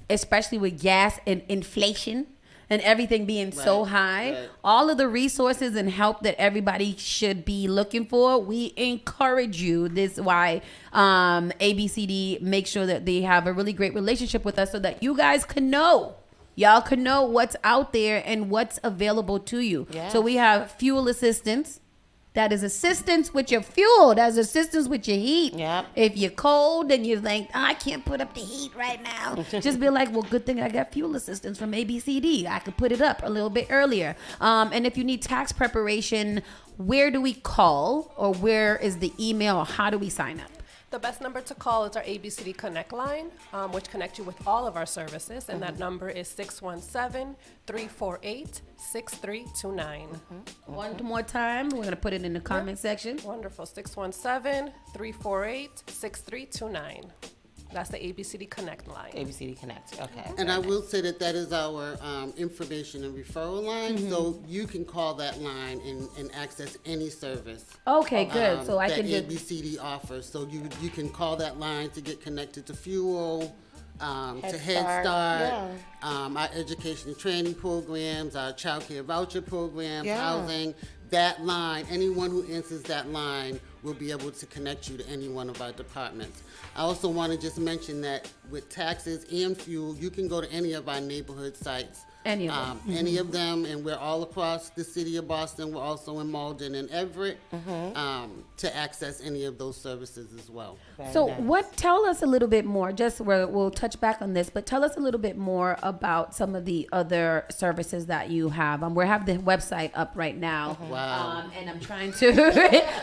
especially with gas and inflation, and everything being so high, all of the resources and help that everybody should be looking for, we encourage you. This is why ABCD makes sure that they have a really great relationship with us so that you guys can know. Y'all can know what's out there and what's available to you. So we have fuel assistance. That is assistance with your fuel. That's assistance with your heat. If you're cold and you're like, I can't put up the heat right now, just be like, well, good thing I got fuel assistance from ABCD. I could put it up a little bit earlier. And if you need tax preparation, where do we call, or where is the email, or how do we sign up? The best number to call is our ABCD Connect line, which connects you with all of our services, and that number is 617-348-6329. One more time. We're going to put it in the comment section. Wonderful. 617-348-6329. That's the ABCD Connect line. ABCD Connect, okay. And I will say that is our information and referral line, so you can call that line and access any service. Okay, good. So I that can just ABCD offers. So you can call that line to get connected to fuel, to Head Start, our education and training programs, our child care voucher programs, housing. That line, anyone who answers that line will be able to connect you to any one of our departments. I also want to just mention that with taxes and fuel, you can go to any of our neighborhood sites. Any of them. Any of them, and we're all across the city of Boston. We're also in Malden and Everett to access any of those services as well. Tell us a little bit more, we'll touch back on this, but tell us a little bit more about some of the other services that you have. We have the website up right now. And I'm trying to,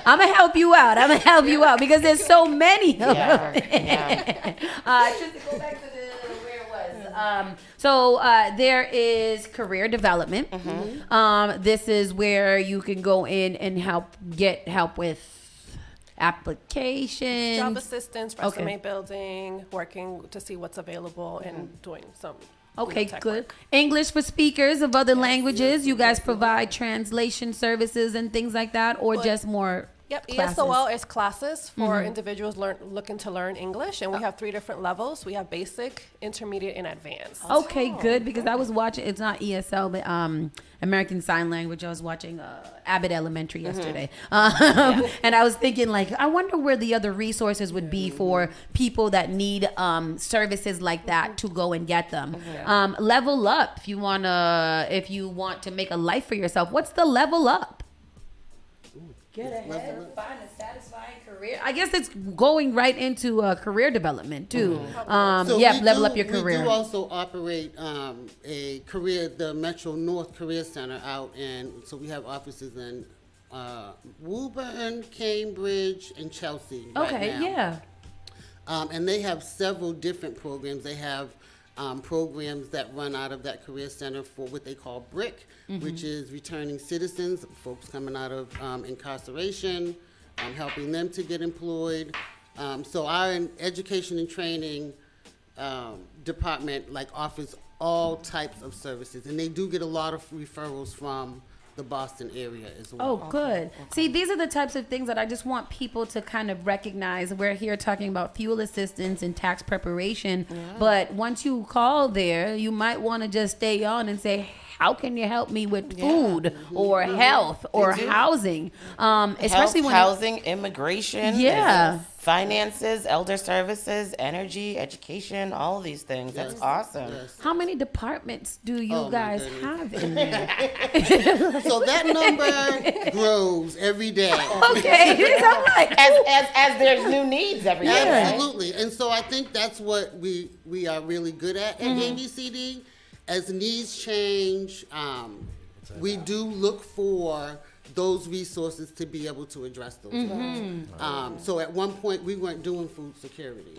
I'm going to help you out. Because there's so many of them. Just to go back to where it was. There is career development. This is where you can go in and get help with applications, job assistance, resume building, working to see what's available, and doing some good work. English for speakers of other languages. You guys provide translation services and things like that, or just more classes? ESOL is classes for individuals looking to learn English, and we have 3 different levels. We have basic, intermediate, and advanced. Okay, good, because I was watching, it's not ESL, but American Sign Language. I was watching Abbott Elementary yesterday. And I was thinking, like, I wonder where the other resources would be for people that need services like that to go and get them. Level up, if you want to make a life for yourself. What's the level up? Get ahead, find a satisfying career. I guess it's going right into career development too. Level up your career. We do also operate the Metro North Career Center out, and so we have offices in Woburn, Cambridge, and Chelsea. And they have several different programs. They have programs that run out of that career center for what they call BRIC, which is returning citizens, folks coming out of incarceration, helping them to get employed. So our education and training department offers all types of services, and they do get a lot of referrals from the Boston area as Oh, well. good. See, these are the types of things that I just want people to kind of recognize. We're here talking about fuel assistance and tax preparation, but once you call there, you might want to just stay on and say, how can you help me with food or health or housing? Especially when housing, immigration, Yeah. finances, elder services, energy, education, all of these things. That's awesome. How many departments do you Oh, my guys goodness. have in there? So that number grows every day. Okay. I'm like, as there's new needs every day. right? Absolutely. And so I think that's what we are really good at ABCD. As needs change, we do look for those resources to be able to address those needs. So at one point, we weren't doing food security.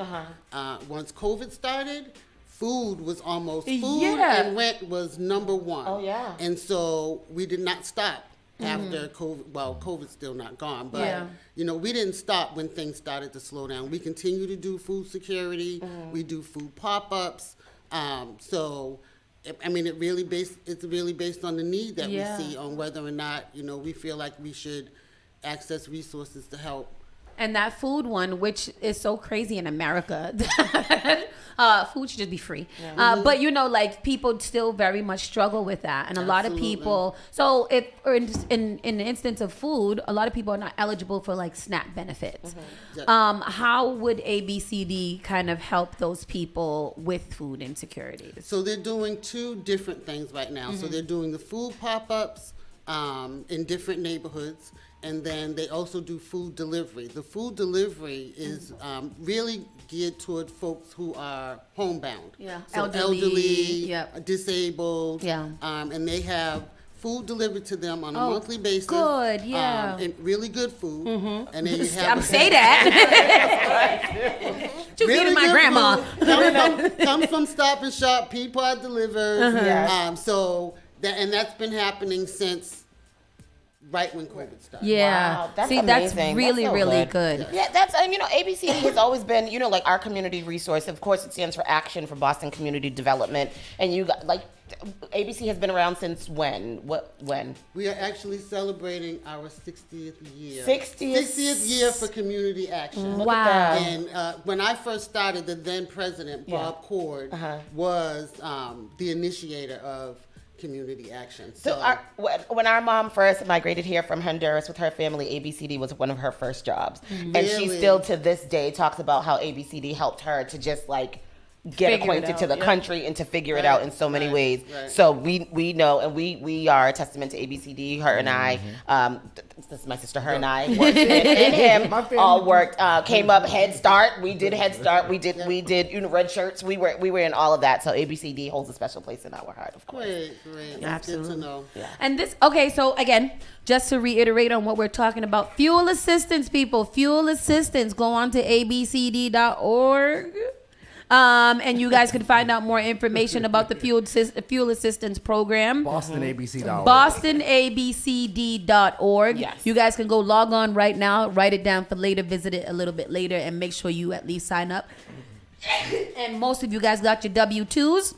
Once COVID started, food was almost food and rent was number one. Oh, yeah. And so we did not stop after COVID. Well, COVID's still not gone, but you know, we didn't stop when things started to slow down. We continue to do food security. We do food pop-ups. So I mean, it's really based on the need that we see, on whether or not, you know, we feel like we should access resources to help. And that food one, which is so crazy in America, food should just be free. But you know, like people still very much struggle with that, and a lot of people. So if, or in the instance of food, a lot of people are not eligible for like SNAP benefits. How would ABCD kind of help those people with food insecurities? So they're doing two different things right now. So they're doing the food pop-ups in different neighborhoods. And then they also do food delivery. The food delivery is really geared toward folks who are homebound. So elderly, disabled. And they have food delivered to them on a monthly basis. Good, yeah. And really good food. And then you have I'm say that. Just really feeding my good grandma. food. Comes from Stop and Shop. Peapod delivers. So that's been happening since right when COVID started. Yeah. Wow, See, amazing. that's really, so really good. Yeah, that's, and you know, ABCD has always been, you know, like our community resource. Of course, it stands for Action for Boston Community Development. And you got, like, ABC has been around since when? When? We are actually celebrating our 60th year. 60th year for community action. Look at that. And when I first started, the then president, Bob Cord, was the initiator of community action. So when our mom first migrated here from Honduras with her family, ABCD was one of her first jobs. And she still to this day talks about how ABCD helped her to just like get acquainted to the country and to figure it out in so many ways. So we know, and we are a testament to ABCD. Her and I, this is my sister. Her and I worked and him all worked. Came up Head Start. We did Head Start. We did you know, red shirts. We were in all of that. So ABCD holds a special place in our heart, of course. Great. That's good to know. And this, okay, so again, just to reiterate on what we're talking about, fuel assistance, people, fuel assistance. Go on to abcd.org. And you guys can find out more information about the fuel assistance program. BostonABC.org. BostonABCD.org. Yes. You guys can go log on right now, write it down for later, visit it a little bit later, and make sure you at least sign up. And most of you guys got your W-2s.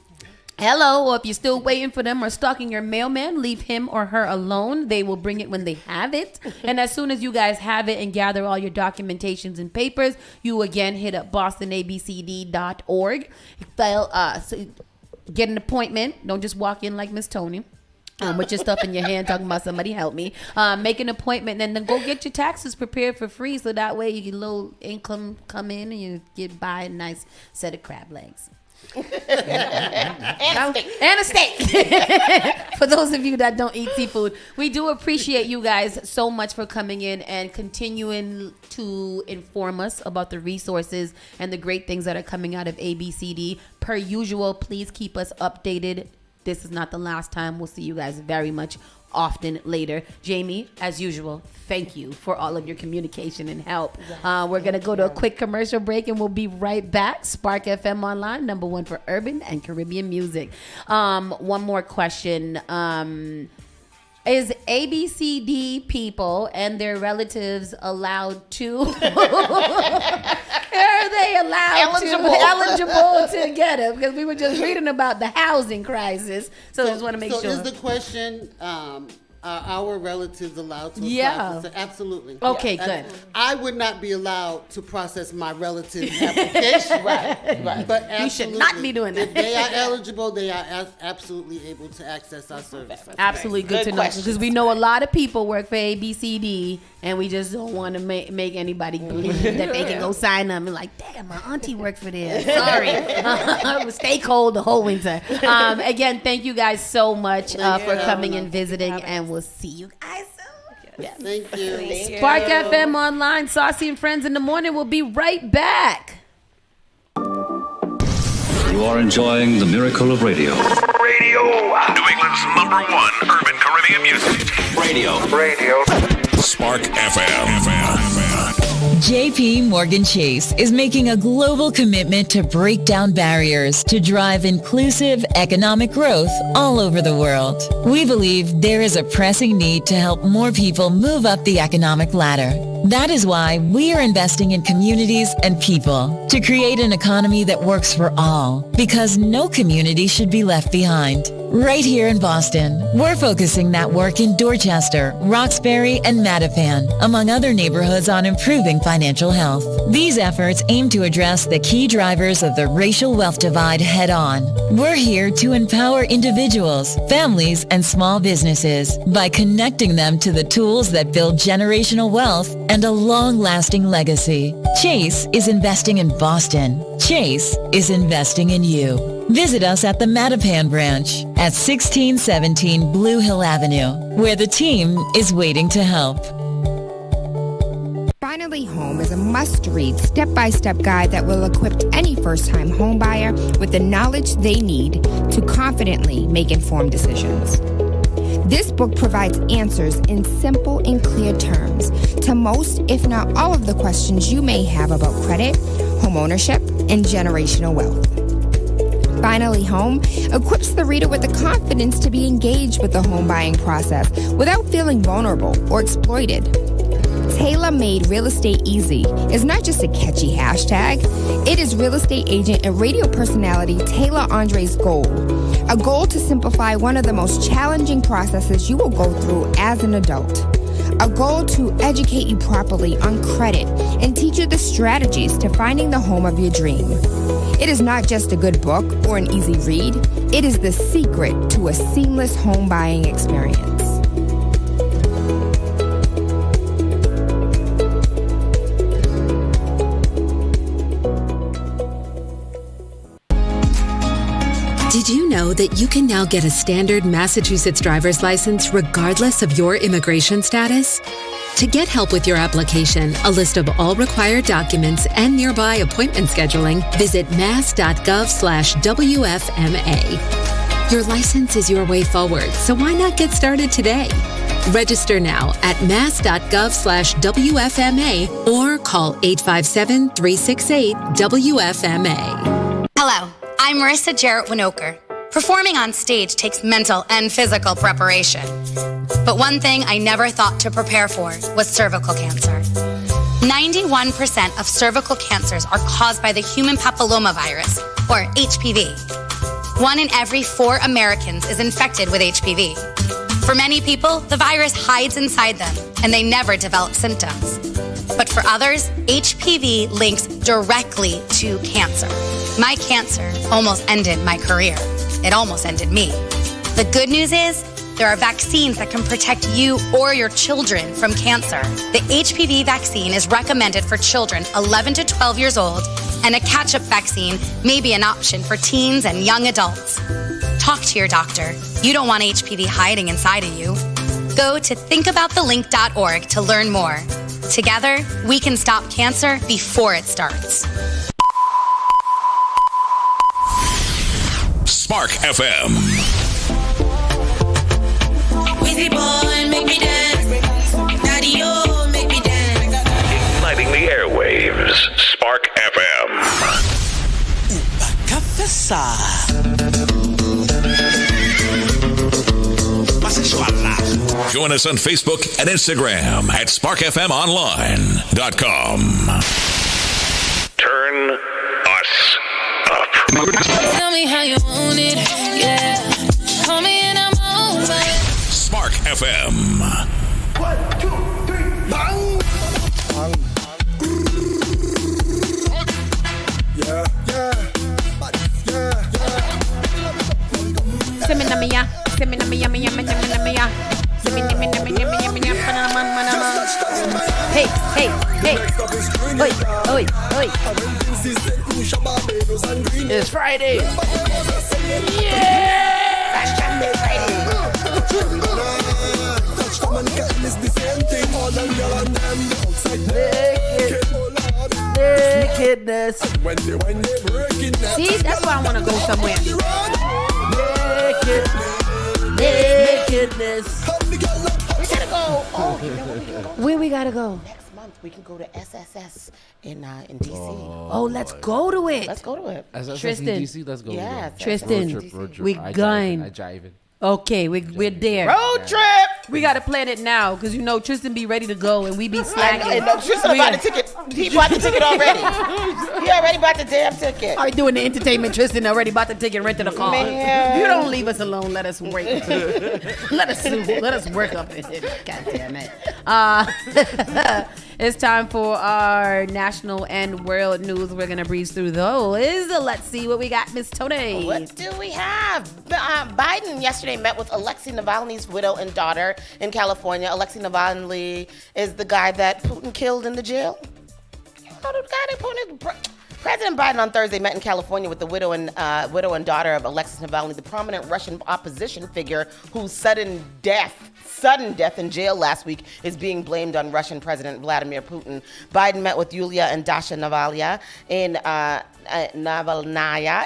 Hello, or if you're still waiting for them or stalking your mailman, leave him or her alone. They will bring it when they have it. And as soon as you guys have it and gather all your documentations and papers, you again hit up bostonabcd.org. So get an appointment. Don't just walk in like Miss Tony. With your stuff in your hand talking about somebody help me. Make an appointment and then go get your taxes prepared for free so that way you get a little income come in and you get buy a nice set of crab legs. And a steak. For those of you that don't eat seafood, we do appreciate you guys so much for coming in and continuing to inform us about the resources and the great things that are coming out of ABCD. Per usual, please keep us updated. This is not the last time. We'll see you guys very much often later. Jamie, as usual, thank you for all of your communication and help. We're going to go to a quick commercial break and we'll be right back. Spark FM Online, #1 for urban and Caribbean music. One more question. Is ABCD people and their relatives allowed to... Are they eligible to get it? Because we were just reading about the housing crisis. So I just want to make sure. So is the question, Are our relatives allowed to apply Yeah. for? Absolutely. Okay, Yeah. good. I would not be allowed to process my relative's application. Right. But You should not be doing that. If they are eligible, they are absolutely able to access our services. Absolutely good to know, because we know a lot of people work for ABCD, and we just don't want to make anybody believe that they can go sign up and like, damn, my auntie worked for this. Sorry, stay cold the whole winter. Again, thank you guys so much for coming and visiting, and we'll see you guys soon. Yes. Thank you. Spark FM Online, Saucy and Friends in the Morning. We'll be right back. You are enjoying the miracle of radio. Radio. New England's #1 urban Caribbean music. Radio. Spark FM. JP Morgan Chase is making a global commitment to break down barriers to drive inclusive economic growth all over the world. We believe there is a pressing need to help more people move up the economic ladder. That is why we are investing in communities and people to create an economy that works for all, because no community should be left behind. Right here in Boston, we're focusing that work in Dorchester, Roxbury, and Mattapan, among other neighborhoods, on improving financial health. These efforts aim to address the key drivers of the racial wealth divide head on. We're here to empower individuals, families, and small businesses by connecting them to the tools that build generational wealth and a long-lasting legacy. Chase is investing in Boston. Chase is investing in you. Visit us at the Mattapan branch at 1617 Blue Hill Avenue, where the team is waiting to help. Finally Home is a must-read step-by-step guide that will equip any first-time homebuyer with the knowledge they need to confidently make informed decisions. This book provides answers in simple and clear terms to most, if not all, of the questions you may have about credit, home ownership, and generational wealth. Finally Home equips the reader with the confidence to be engaged with the home buying process without feeling vulnerable or exploited. Tailor-made Real Estate Easy is not just a catchy hashtag. It is real estate agent and radio personality Taylor Andre's goal. A goal to simplify one of the most challenging processes you will go through as an adult. A goal to educate you properly on credit and teach you the strategies to finding the home of your dream. It is not just a good book or an easy read. It is the secret to a seamless home buying experience. Did you know that you can now get a standard Massachusetts driver's license regardless of your immigration status? To get help with your application, a list of all required documents, and nearby appointment scheduling, visit mass.gov/WFMA. Your license is your way forward, so why not get started today? Register now at mass.gov/WFMA or call 857-368-WFMA. Hello, I'm Marissa Jarrett Winokur. Performing on stage takes mental and physical preparation. But one thing I never thought to prepare for was cervical cancer. 91% of cervical cancers are caused by the human papillomavirus, or HPV. 1 in every 4 Americans is infected with HPV. For many people, the virus hides inside them, and they never develop symptoms. But for others, HPV links directly to cancer. My cancer almost ended my career. It almost ended me. The good news is, there are vaccines that can protect you or your children from cancer. The HPV vaccine is recommended for children 11 to 12 years old, and a catch-up vaccine may be an option for teens and young adults. Talk to your doctor. You don't want HPV hiding inside of you. Go to thinkaboutthelink.org to learn more. Together, we can stop cancer before it starts. Spark FM. Wizzy boy, make me dance. Daddy, oh, make me dance. Igniting the airwaves. Spark FM. Join us on Facebook and Instagram at sparkfmonline.com. Turn us up. Tell me how you want it, yeah. Call me and I'm over. Spark FM. FM. 1, 2, 3, bang! Bang. Yeah, yeah. Hey, hey, hey. Oi, oi, oi. It's Friday. Nakedness. See, that's why I want to go somewhere. Nakedness. We gotta go. Oh, you know what we can go? Where we gotta go? Next month we can go to SSS in DC. Oh, let's go to it. Let's go to it. Tristan. DC, let's go. Yeah, Tristan, Road trip. we going. I jiving. Okay, we're there. Road trip. We gotta plan it now, because you know Tristan be ready to go and we be slacking. And Tristan bought the ticket. He bought the ticket already. He already bought the damn ticket. Are we doing the entertainment? Tristan already bought the ticket, rented a car. Man. You don't leave us alone. Let us work. let us work up in it. God damn it. It's time for our national and world news. We're gonna breeze through those. Let's see what we got, Miss Tony. What do we have? Biden yesterday met with Alexei Navalny's widow and daughter in California. Alexei Navalny is the guy that Putin killed in the jail. You know the guy that Putin... President Biden on Thursday met in California with the widow and daughter of Alexei Navalny, the prominent Russian opposition figure whose sudden death in jail last week is being blamed on Russian President Vladimir Putin. Biden met with Yulia and Dasha Navalnaya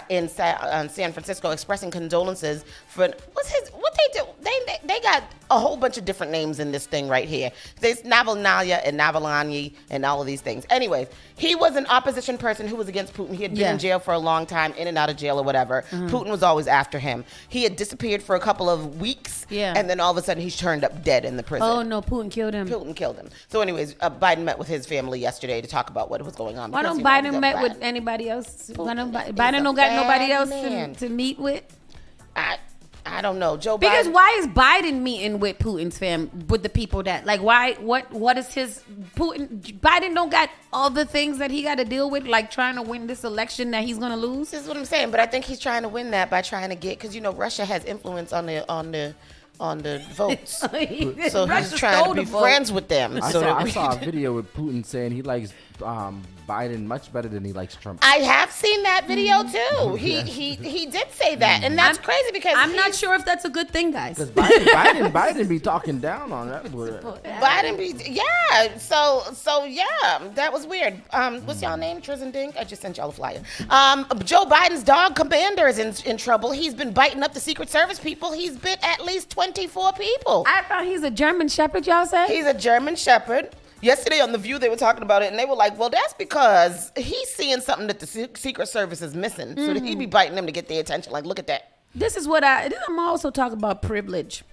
in San Francisco, expressing condolences for what they do. They got a whole bunch of different names in this thing right here. There's Navalnaya and Navalny and all of these things. Anyways, he was an opposition person who was against Putin. He had been in jail for a long time, in and out of jail or whatever. Mm-hmm. Putin was always after him. He had disappeared for a couple of weeks, and then all of a sudden he's turned up dead in the prison. Oh no, Putin killed him. Putin killed him. So anyways, Biden met with his family yesterday to talk about what was going on. Why don't Biden met with anybody else? Biden don't got nobody else to meet with? I don't know, Joe Biden. Because why is Biden meeting with Putin's with the people that like why what is his Biden don't got all the things that he got to deal with, like trying to win this election that he's gonna lose? This is what I'm saying, but I think he's trying to win that by trying to get, because you know Russia has influence on the votes. So he's trying to be friends with them. I saw a video with Putin saying he likes Biden much better than he likes Trump. I have seen that video too. He did say that, and that's crazy because I'm not sure if that's a good thing, guys. Because Biden be talking down on that. Biden be So yeah, that was weird. What's y'all name? Tristan Dink? I just sent y'all a flyer. Joe Biden's dog Commander is in trouble. He's been biting up the Secret Service people. He's bit at least 24 people. I thought he's a German Shepherd. Y'all said he's a German Shepherd. Yesterday on The View, they were talking about it, and they were like, well, that's because he's seeing something that the Secret Service is missing. So that he'd be biting them to get their attention. Like, look at that. This is what I'm also talking about privilege.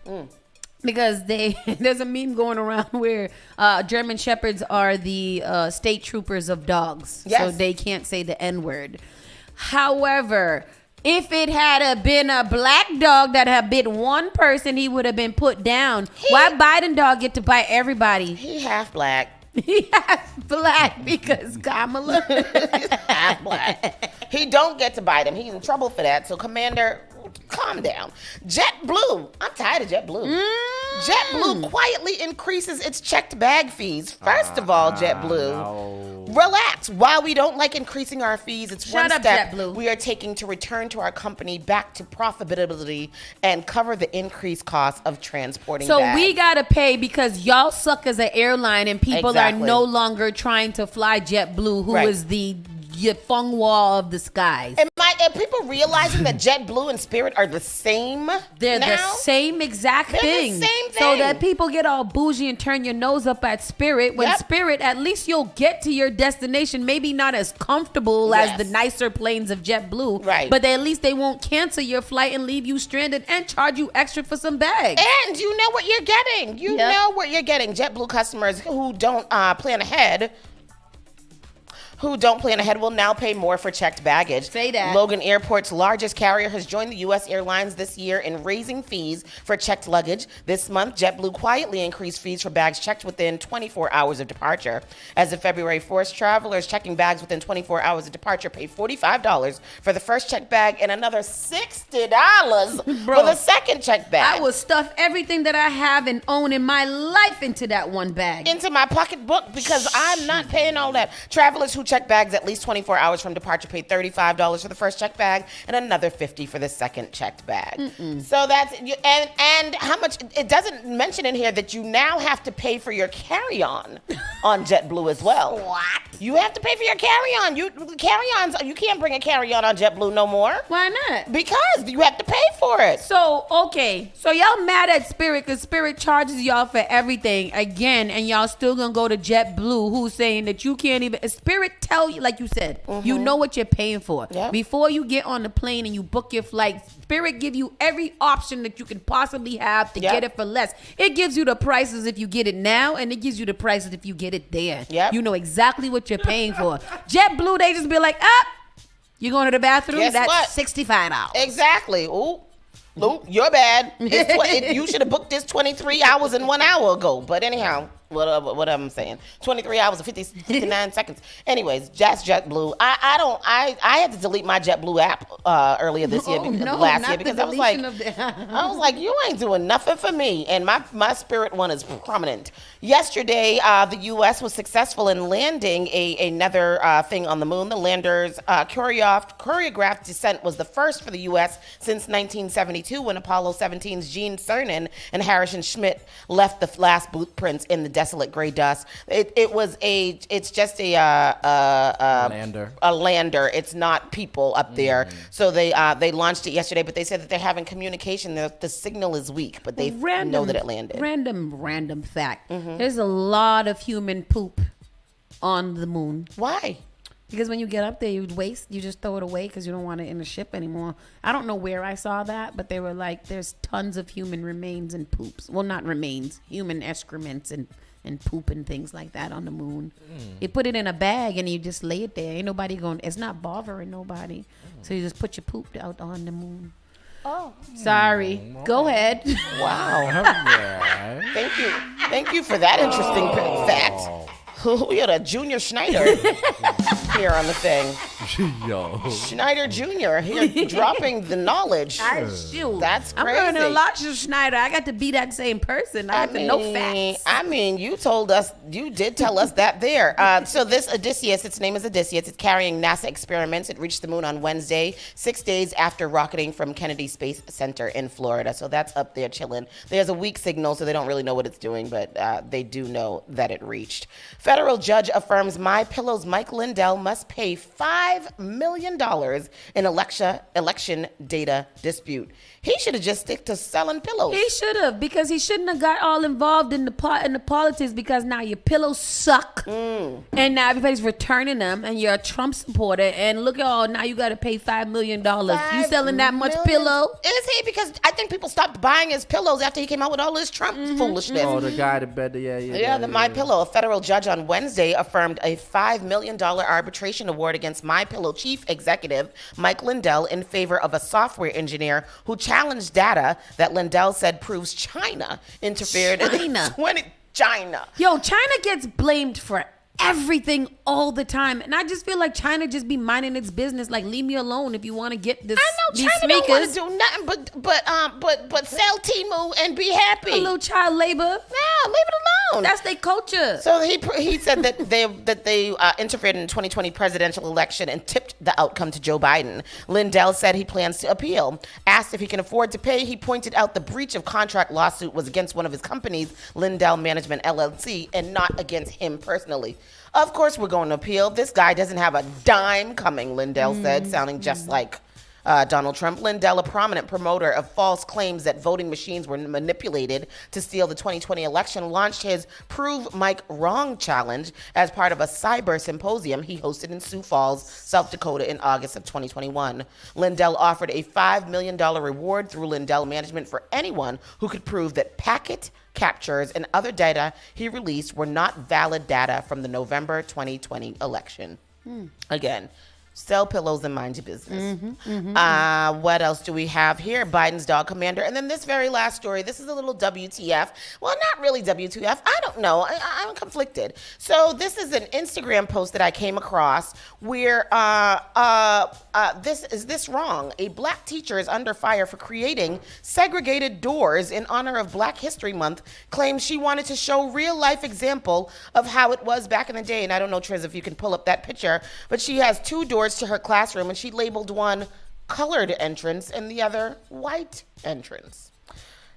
Because there's a meme going around where German Shepherds are the state troopers of dogs. Yes. So they can't say the N-word. However, if it had been a black dog that had bit one person, he would have been put down. Why Biden dog get to bite everybody? He half black. He half black because Kamala. He's half black. He don't get to bite him. He's in trouble for that. So Commander, calm down. JetBlue. I'm tired of JetBlue. JetBlue quietly increases its checked bag fees. First of all, JetBlue, relax. While we don't like increasing our fees, it's one step JetBlue. we are taking to return to our company back to profitability and cover the increased cost of transporting bags. We got to pay because y'all suck as an airline and people are no longer trying to fly JetBlue, who is the Feng Wall of the skies. Are people realizing that JetBlue and Spirit are the same? They're the same exact thing. The same thing. So that people get all bougie and turn your nose up at Spirit. When Spirit, at least you'll get to your destination, maybe not as comfortable as the nicer planes of JetBlue. Right. But at least they won't cancel your flight and leave you stranded and charge you extra for some bags. And you know what you're getting. You know what you're getting. JetBlue customers who don't plan ahead, who don't plan ahead will now pay more for checked baggage. Say that. Logan Airport's largest carrier has joined the U.S. airlines this year in raising fees for checked luggage. This month, JetBlue quietly increased fees for bags checked within 24 hours of departure. As of February 4th, travelers checking bags within 24 hours of departure pay $45 for the first checked bag and another $60 for the second checked bag. I will stuff everything that I have and own in my life into that one bag. Into my pocketbook because I'm not paying all that. Travelers who check bags at least 24 hours from departure pay $35 for the first checked bag and another $50 for the second checked bag. So that's and how much it doesn't mention in here that you now have to pay for your carry-on on JetBlue as well. What? You have to pay for your carry-on. You can't bring a carry-on on JetBlue no more. Why not? Because you have to pay for it. So, okay. So y'all mad at Spirit because Spirit charges y'all for everything again, and y'all still gonna go to JetBlue, who's saying that you can't even. Spirit tell you, like you said, you know what you're paying for. Yep. Before you get on the plane and you book your flight, Spirit give you every option that you can possibly have to get it for less. It gives you the prices if you get it now, and it gives you the prices if you get it there. Yep. You know exactly what you're paying for. JetBlue, they just be like, you going to the bathroom? Guess That's what? $65. Exactly. Ooh, you're bad. You should have booked this 23 hours and 1 hour ago. But anyhow, what I'm saying, 23 hours and 59 seconds. Anyways, just JetBlue. I had to delete my JetBlue app earlier this year, last year, because I was like, you ain't doing nothing for me. And my Spirit one is prominent. Yesterday, the U.S. was successful in landing another thing on the moon. The lander's choreographed descent was the first for the U.S. since 1972, when Apollo 17's Gene Cernan and Harrison Schmitt left the last boot prints in the desolate gray dust. It's just a lander. A lander. It's not people up there. So they launched it yesterday, but they said that they're having communication. The signal is weak, but they know that it landed. Random fact. There's a lot of human poop on the moon. Why? Because when you get up there, you just throw it away because you don't want it in the ship anymore. I don't know where I saw that, but they were like, there's tons of human remains and poops. Well, not remains, human excrements and poop and things like that on the moon. You put it in a bag and you just lay it there. Ain't nobody it's not bothering nobody. So you just put your poop out on the moon. Oh. Sorry. Go ahead. Wow. Thank you for that interesting fact. We got a Junior Schneider here on the thing. Yo. Schneider Jr. here dropping the knowledge. That's crazy. I'm learning a lot from Schneider. I got to be that same person. I have to know facts. I mean, you did tell us that there. So this Odysseus, its name is Odysseus. It's carrying NASA experiments. It reached the moon on Wednesday, 6 days after rocketing from Kennedy Space Center in Florida. So that's up there chilling. There's a weak signal, so they don't really know what it's doing, but they do know that it reached. Federal judge affirms MyPillow's Mike Lindell must pay $5 million in election data dispute. He should have just stick to selling pillows. He should have, because he shouldn't have got all involved in the politics, because now your pillows suck. And now everybody's returning them, and you're a Trump supporter, and look at all, now you got to pay $5 million. You selling that much pillow? Is he? Because I think people stopped buying his pillows after he came out with all this Trump foolishness. Oh, the guy that bet the MyPillow. A federal judge on Wednesday affirmed a $5 million arbitration award against MyPillow chief executive Mike Lindell in favor of a software engineer who challenged data that Lindell said proves China interfered in China. Yo, China gets blamed for everything all the time, and I just feel like China just be minding its business. Like, leave me alone if you want to get this. I know China don't want to do nothing but sell Temu and be happy. A little child labor. Yeah, leave it alone. That's their culture. So he said that they interfered in the 2020 presidential election and tipped the outcome to Joe Biden. Lindell said he plans to appeal. Asked if he can afford to pay, he pointed out the breach of contract lawsuit was against one of his companies, Lindell Management LLC, and not against him personally. Of course we're going to appeal. This guy doesn't have a dime coming, Lindell said, sounding just like Donald Trump. Lindell, a prominent promoter of false claims that voting machines were manipulated to steal the 2020 election, launched his Prove Mike Wrong challenge as part of a cyber symposium he hosted in Sioux Falls, South Dakota in August of 2021. Lindell offered a $5 million reward through Lindell Management for anyone who could prove that packet captures and other data he released were not valid data from the November 2020 election. Again, sell pillows and mind your business. What else do we have here? Biden's dog commander. And then this very last story. This is a little WTF. Well, not really WTF. I don't know. I'm conflicted. So this is an Instagram post that I came across where is this wrong? A black teacher is under fire for creating segregated doors in honor of Black History Month, claims she wanted to show real life example of how it was back in the day. And I don't know, Triz, if you can pull up that picture, but she has 2 doors to her classroom, and she labeled one colored entrance and the other white entrance.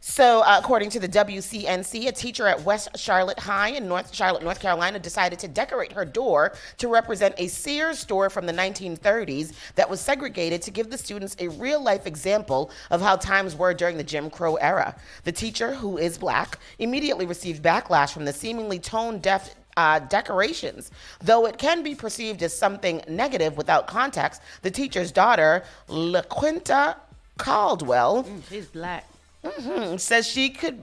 So according to the WCNC, a teacher at West Charlotte High in North Charlotte, North Carolina, decided to decorate her door to represent a Sears store from the 1930s that was segregated to give the students a real-life example of how times were during the Jim Crow era. The teacher, who is black, immediately received backlash from the seemingly tone-deaf decorations. Though it can be perceived as something negative without context, the teacher's daughter, LaQuinta Caldwell, she's black, says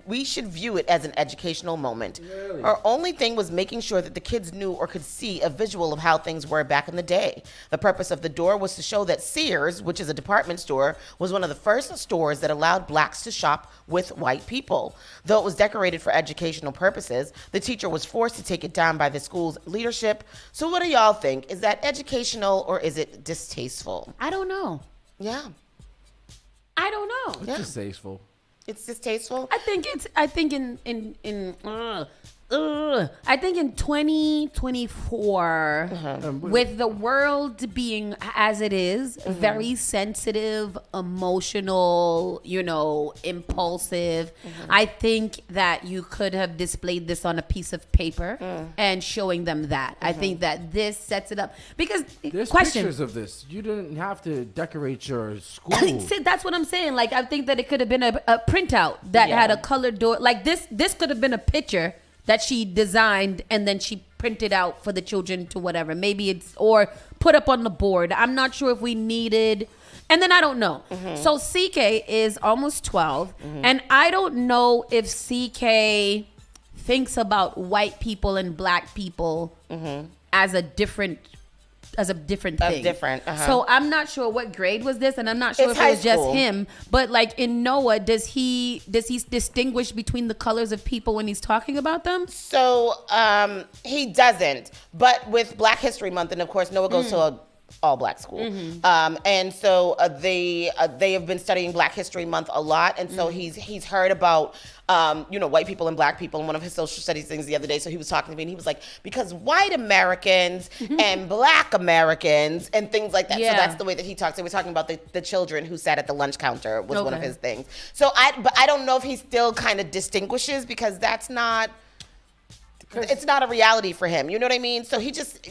we should view it as an educational moment. Really? Her only thing was making sure that the kids knew or could see a visual of how things were back in the day. The purpose of the door was to show that Sears, which is a department store, was one of the first stores that allowed blacks to shop with white people. Though it was decorated for educational purposes, the teacher was forced to take it down by the school's leadership. So what do y'all think? Is that educational or is it distasteful? I don't know. Yeah. I don't know. It's distasteful. It's distasteful. I think in 2024, with the world being as it is, very sensitive, emotional, impulsive, I think that you could have displayed this on a piece of paper and showing them that. I think that this sets it up. Because, there's pictures of this. You didn't have to decorate your school. See, that's what I'm saying. Like, I think that it could have been a printout that had a colored door. Like, this could have been a picture that she designed and then she printed out for the children to whatever. Maybe it's, or put up on the board. I'm not sure if we needed, and then I don't know. So CK is almost 12, and I don't know if CK thinks about white people and black people as a different thing. So I'm not sure what grade was this, and I'm not sure if it was just him. But like in Noah, does he distinguish between the colors of people when he's talking about them? So he doesn't. But with Black History Month, and of course Noah goes to a all black school, and so they have been studying Black History Month a lot, and so he's heard about white people and black people in one of his social studies things the other day. So he was talking to me and he was like, because white Americans and black Americans and things like that. So that's the way that he talks. So we're talking about the children who sat at the lunch counter was one of his things. So I don't know if he still kind of distinguishes, because that's not. It's not a reality for him. You know what I mean? So he doesn't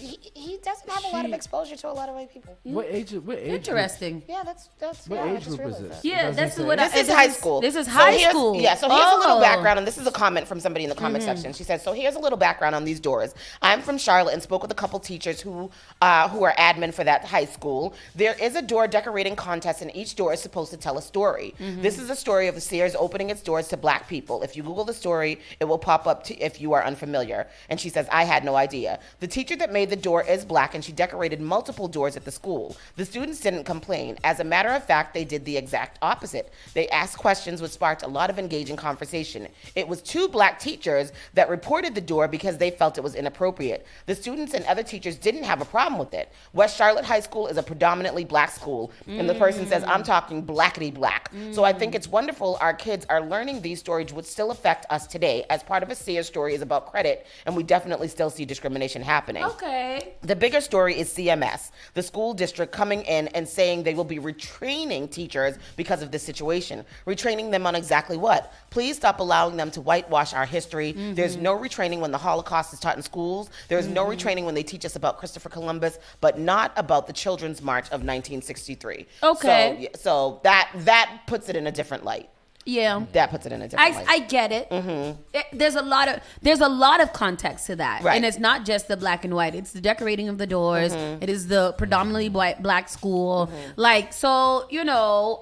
have a lot of exposure to a lot of white people. What age? Interesting. Yeah, that's what age group is this? Yeah, that's what. This is high school. This is high school. Yeah. So here's a little background, and this is a comment from somebody in the comment section. She says, "So here's a little background on these doors. I'm from Charlotte and spoke with a couple teachers who are admin for that high school. There is a door decorating contest, and each door is supposed to tell a story. This is a story of Sears opening its doors to black people. If you Google the story, it will pop up if you are unfamiliar." And she says, "I had no idea. The teacher that made the door is black, and she decorated multiple doors at the school. The students didn't complain. As a matter of fact, they did the exact opposite. They asked questions, which sparked a lot of engaging conversation. It was 2 black teachers that reported the door because they felt it was inappropriate. The students and other teachers didn't have a problem with it. West Charlotte High School is a predominantly black school." And the person says, "I'm talking blackity black. So I think it's wonderful our kids are learning these stories which still affect us today. As part of a Sears story is about credit, and we definitely still see discrimination happening." Okay. The bigger story is CMS, the school district, coming in and saying they will be retraining teachers because of this situation. Retraining them on exactly what? Please stop allowing them to whitewash our history. There's no retraining when the Holocaust is taught in schools. There's no retraining when they teach us about Christopher Columbus, but not about the Children's March of 1963. Okay. So that puts it in a different light. Yeah, that puts it in a different light. I get it. There's a lot of context to that, and it's not just the black and white. It's the decorating of the doors. It is the predominantly black school. Like, so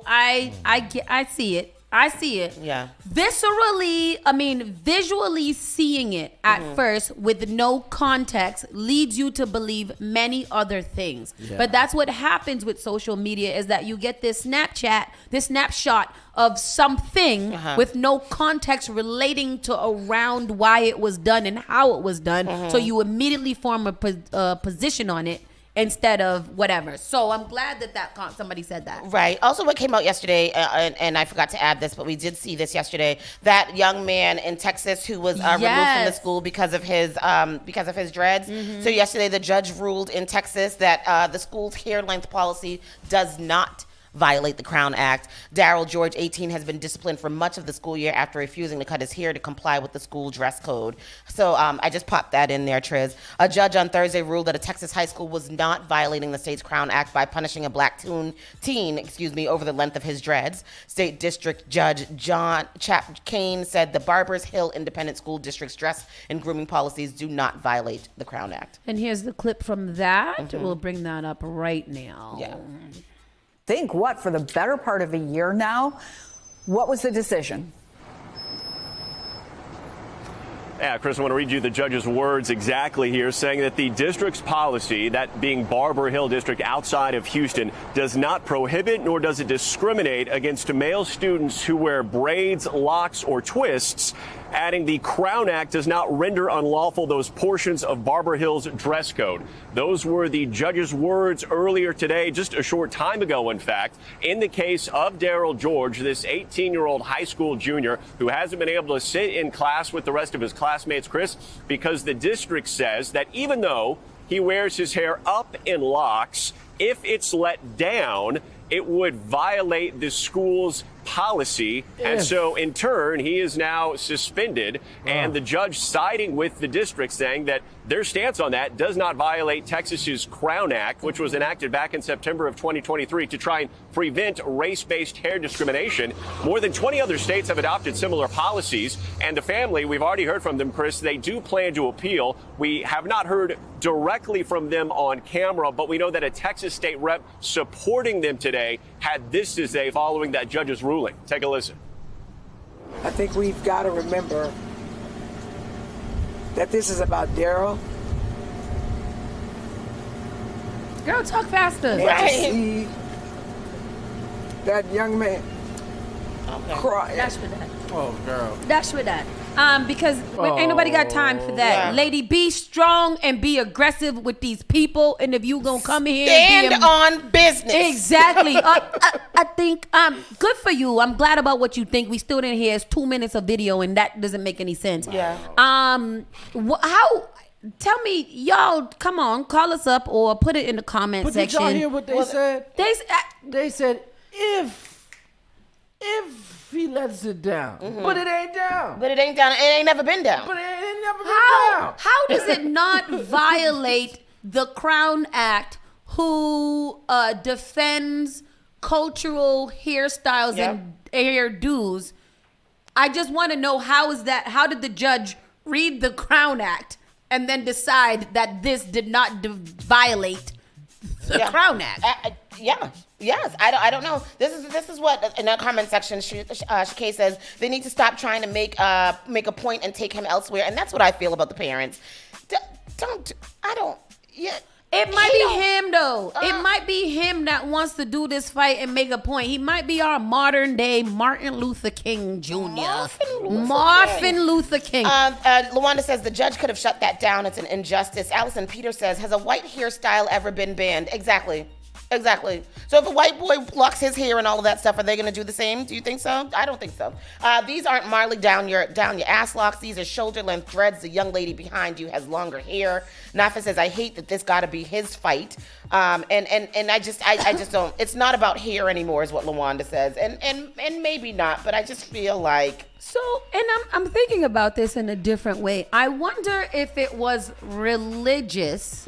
I see it. I see it. Yeah. Visually seeing it at first with no context leads you to believe many other things. Yeah. But that's what happens with social media is that you get this snapshot of something with no context relating to around why it was done and how it was done. So you immediately form a position on it instead of whatever. So I'm glad that somebody said that. Right. Also, what came out yesterday, and I forgot to add this, but we did see this yesterday. That young man in Texas who was removed from the school because of his dreads. So yesterday, the judge ruled in Texas that the school's hair length policy does not violate the Crown Act. Daryl George, 18, has been disciplined for much of the school year after refusing to cut his hair to comply with the school dress code. So I just popped that in there, Triz. A judge on Thursday ruled that a Texas high school was not violating the state's Crown Act by punishing a black teen over the length of his dreads. State District Judge John Chap Kane said the Barbers Hill Independent School District's dress and grooming policies do not violate the Crown Act. And here's the clip from that. We'll bring that up right now. Yeah. Think what, for the better part of a year now? What was the decision? Yeah, Chris, I want to read you the judge's words exactly here, saying that the district's policy, that being Barber Hill District outside of Houston, does not prohibit nor does it discriminate against male students who wear braids, locks, or twists, adding the Crown Act does not render unlawful those portions of Barber Hill's dress code. Those were the judge's words earlier today, just a short time ago, in fact, in the case of Daryl George, this 18-year-old high school junior who hasn't been able to sit in class with the rest of his classmates, Chris, because the district says that even though he wears his hair up in locks, if it's let down, it would violate the school's policy. And so in turn, he is now suspended. And the judge siding with the district, saying that their stance on that does not violate Texas's Crown Act, which was enacted back in September of 2023 to try and prevent race-based hair discrimination. More than 20 other states have adopted similar policies. And the family, we've already heard from them, Chris, they do plan to appeal. We have not heard directly from them on camera, but we know that a Texas state rep supporting them today had this to say following that judge's ruling. Take a listen. I think we've got to remember that this is about Daryl. Girl, talk faster. And to see that young man cry. Dash for that. Oh, girl. Dash for that. Because ain't nobody got time for that. Yeah. Lady, be strong and be aggressive with these people. And if you gonna come here Stand and be on business. Exactly. I think good for you. I'm glad about what you think. We still didn't hear 2 minutes of video, and that doesn't make any sense. Yeah. How? Tell me, y'all. Come on, call us up or put it in the comment But section. did y'all hear what they said? They said if he lets it down, but it ain't down. But it ain't down. It ain't never been down. But it ain't never been down. How does it not violate the Crown Act, who defends cultural hairstyles and hairdos? I just want to know, how is that? How did the judge read the Crown Act and then decide that this did not violate the Crown Act? Yes. I don't know. This is what in the comment section, Shakay says they need to stop trying to make a point and take him elsewhere, and that's what I feel about the parents. It might be him though. It might be him that wants to do this fight and make a point. He might be our modern day Martin Luther King Jr. Martin Luther King. Lawanda says the judge could have shut that down. It's an injustice. Allison Peter says, has a white hairstyle ever been banned? Exactly. So if a white boy locks his hair and all of that stuff, are they going to do the same? Do you think so? I don't think so. These aren't Marley down your ass locks. These are shoulder length dreads. The young lady behind you has longer hair. Nafa says, I hate that this got to be his fight. And I just don't. It's not about hair anymore, is what Lawanda says. And maybe not, but I just feel like. So, and I'm thinking about this in a different way. I wonder if it was religious.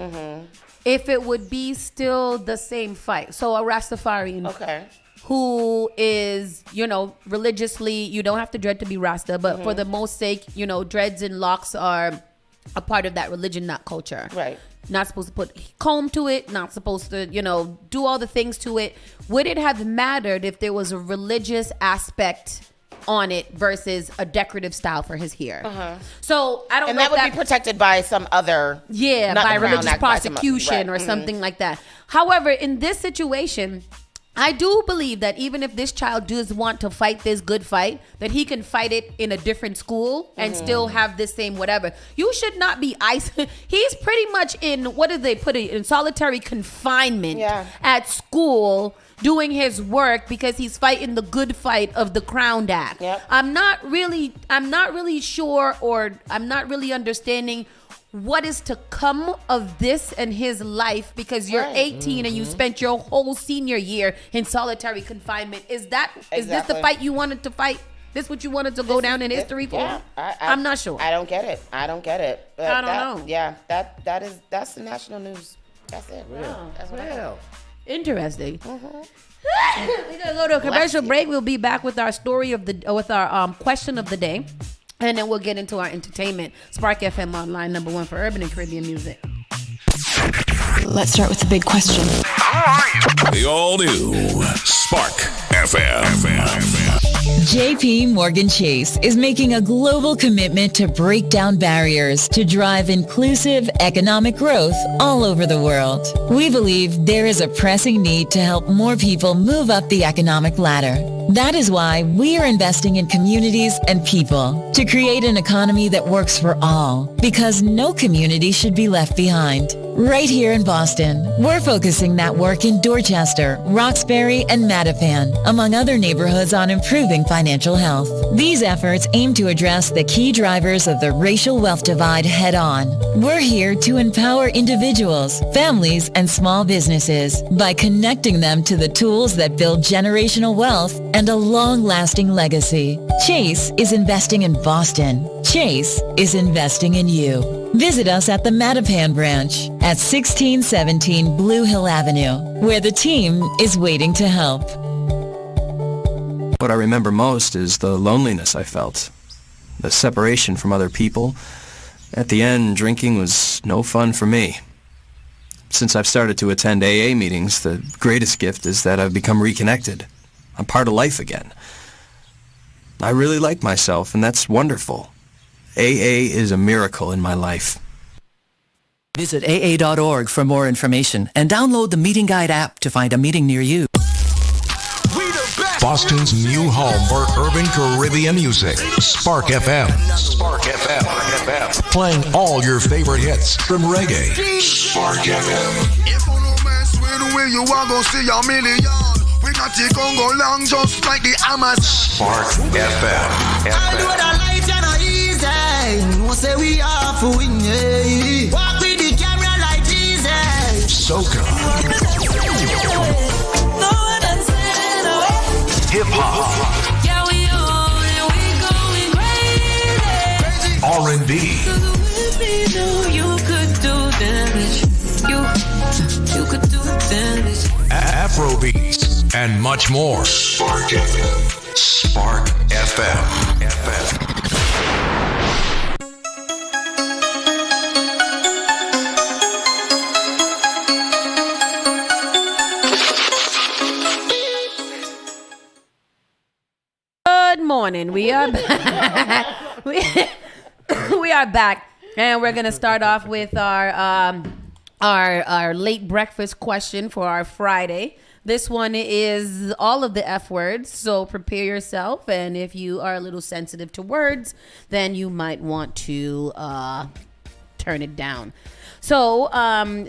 If it would be still the same fight. So a Rastafarian who is, religiously, you don't have to dread to be Rasta, but for the most sake, dreads and locks are a part of that religion, not culture. Right. Not supposed to put comb to it, not supposed to, do all the things to it. Would it have mattered if there was a religious aspect on it versus a decorative style for his hair. So I don't And know that if would be protected by some other, yeah, not by the Crown religious Act, by some- prosecution right. or something like that. However, in this situation, I do believe that even if this child does want to fight this good fight, that he can fight it in a different school and still have this same whatever. You should not be He's pretty much in, what did they put it, in solitary confinement at school doing his work because he's fighting the good fight of the Crown Act. I'm not really sure, or I'm not really understanding what is to come of this and his life, because you're 18 and you spent your whole senior year in solitary confinement. Is this the fight you wanted to fight? This what you wanted to go down in history for? Yeah, I'm not sure. I don't get it. But I don't know. Yeah, that's the national news. That's it. That's what I know. Interesting. We're gonna go to a commercial break. We'll be back with our story of with our question of the day. And then we'll get into our entertainment. Spark FM Online, #1 for urban and Caribbean music. Let's start with the big question. The all-new Spark FM. JP Morgan Chase is making a global commitment to break down barriers to drive inclusive economic growth all over the world. We believe there is a pressing need to help more people move up the economic ladder. That is why we are investing in communities and people to create an economy that works for all, because no community should be left behind. Right here in Boston, we're focusing that work in Dorchester, Roxbury, and Mattapan, among other neighborhoods, on improving financial health. These efforts aim to address the key drivers of the racial wealth divide head on. We're here to empower individuals, families, and small businesses by connecting them to the tools that build generational wealth and a long-lasting legacy. Chase is investing in Boston. Chase is investing in you. Visit us at the Mattapan branch at 1617 Blue Hill Avenue, where the team is waiting to help. What I remember most is the loneliness I felt, the separation from other people. At the end, drinking was no fun for me. Since I've started to attend AA meetings, the greatest gift is that I've become reconnected. I'm part of life again. I really like myself, and that's wonderful. AA is a miracle in my life. Visit AA.org for more information and download the Meeting Guide app to find a meeting near you. Boston's new home for urban Caribbean music. Spark FM. Spark FM. Playing all your favorite hits from reggae. Spark FM. If you no mess with the way you are gonna see a million. We got it gon' go long just like the Amazon. Spark FM. I know that life is not easy. No say we are for win. Walk with the camera like Jesus. Soca. Hip hop. Yeah, we on and we going crazy. R&B. You could do damage. You could do damage. Afrobeats and much more. Spark FM. Spark FM. Good morning. We are back. we are back, and we're gonna start off with our late breakfast question for our Friday. This one is all of the F words, so prepare yourself. And if you are a little sensitive to words, then you might want to turn it down. So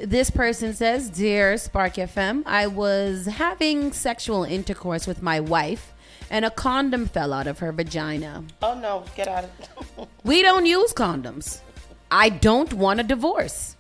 this person says, "Dear Spark FM, I was having sexual intercourse with my wife, and a condom fell out of her vagina." Oh no, get out of it. We don't use condoms. I don't want a divorce.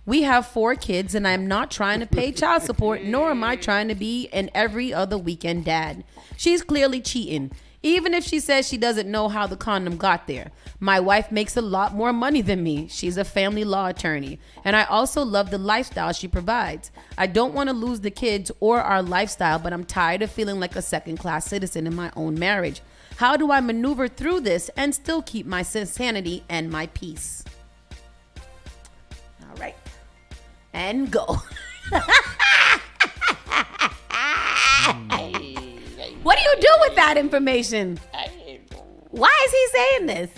We have 4 kids, and I'm not trying to pay child support, nor am I trying to be an every other weekend dad. She's clearly cheating, even if she says she doesn't know how the condom got there. My wife makes a lot more money than me. She's a family law attorney, and I also love the lifestyle she provides. I don't want to lose the kids or our lifestyle, but I'm tired of feeling like a second-class citizen in my own marriage. How do I maneuver through this and still keep my sanity and my peace? All right. And go. What do you do with that information? Why is he saying this?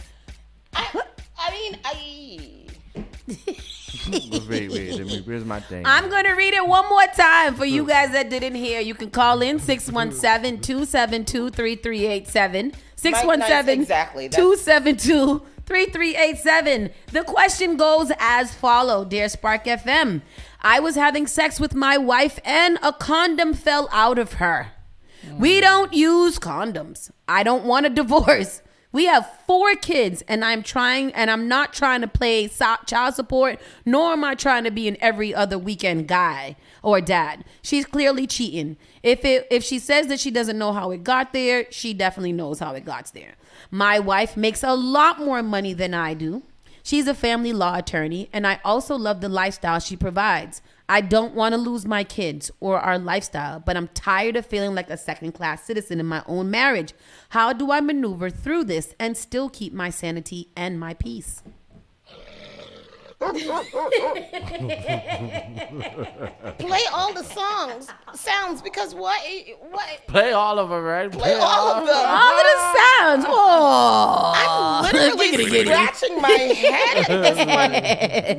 Wait, where's my thing? I'm going to read it one more time for you guys that didn't hear. You can call in 617-272-3387. 617-272-3387. The question goes as follows. Dear Spark FM, I was having sex with my wife and a condom fell out of her. We don't use condoms. I don't want a divorce. We have 4 kids, and I'm not trying to play child support, nor am I trying to be an every other weekend guy or dad. She's clearly cheating. If she says that she doesn't know how it got there, she definitely knows how it got there. My wife makes a lot more money than I do. She's a family law attorney, and I also love the lifestyle she provides. I don't want to lose my kids or our lifestyle, but I'm tired of feeling like a second-class citizen in my own marriage. How do I maneuver through this and still keep my sanity and my peace? Play all the sounds, because what? Play all of them, right? Play all of them. All of the sounds. Oh, I'm literally scratching my head at this one.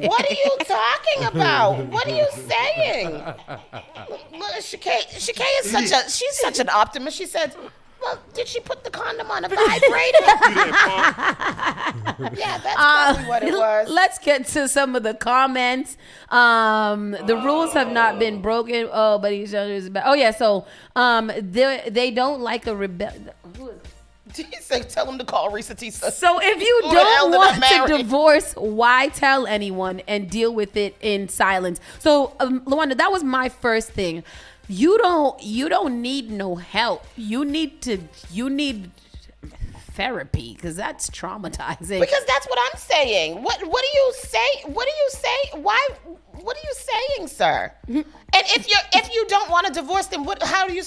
What are you talking about? What are you saying? Look, Shakay is she's such an optimist. She said, well, did she put the condom on a vibrator? Yeah, that's probably what it was. Let's get to some of the comments. The rules have not been broken. Oh, but each other is bad. Oh, yeah. So they don't like a rebel. Who is He said, tell him to call Risa Tisa. So if you don't want to divorce, why tell anyone and deal with it in silence? So, Luanda, that was my first thing. You don't need no help. You need therapy, because that's traumatizing. Because that's what I'm saying. What do you say? What do you say? Why? What are you saying, sir? And if you don't want a divorce, then how do you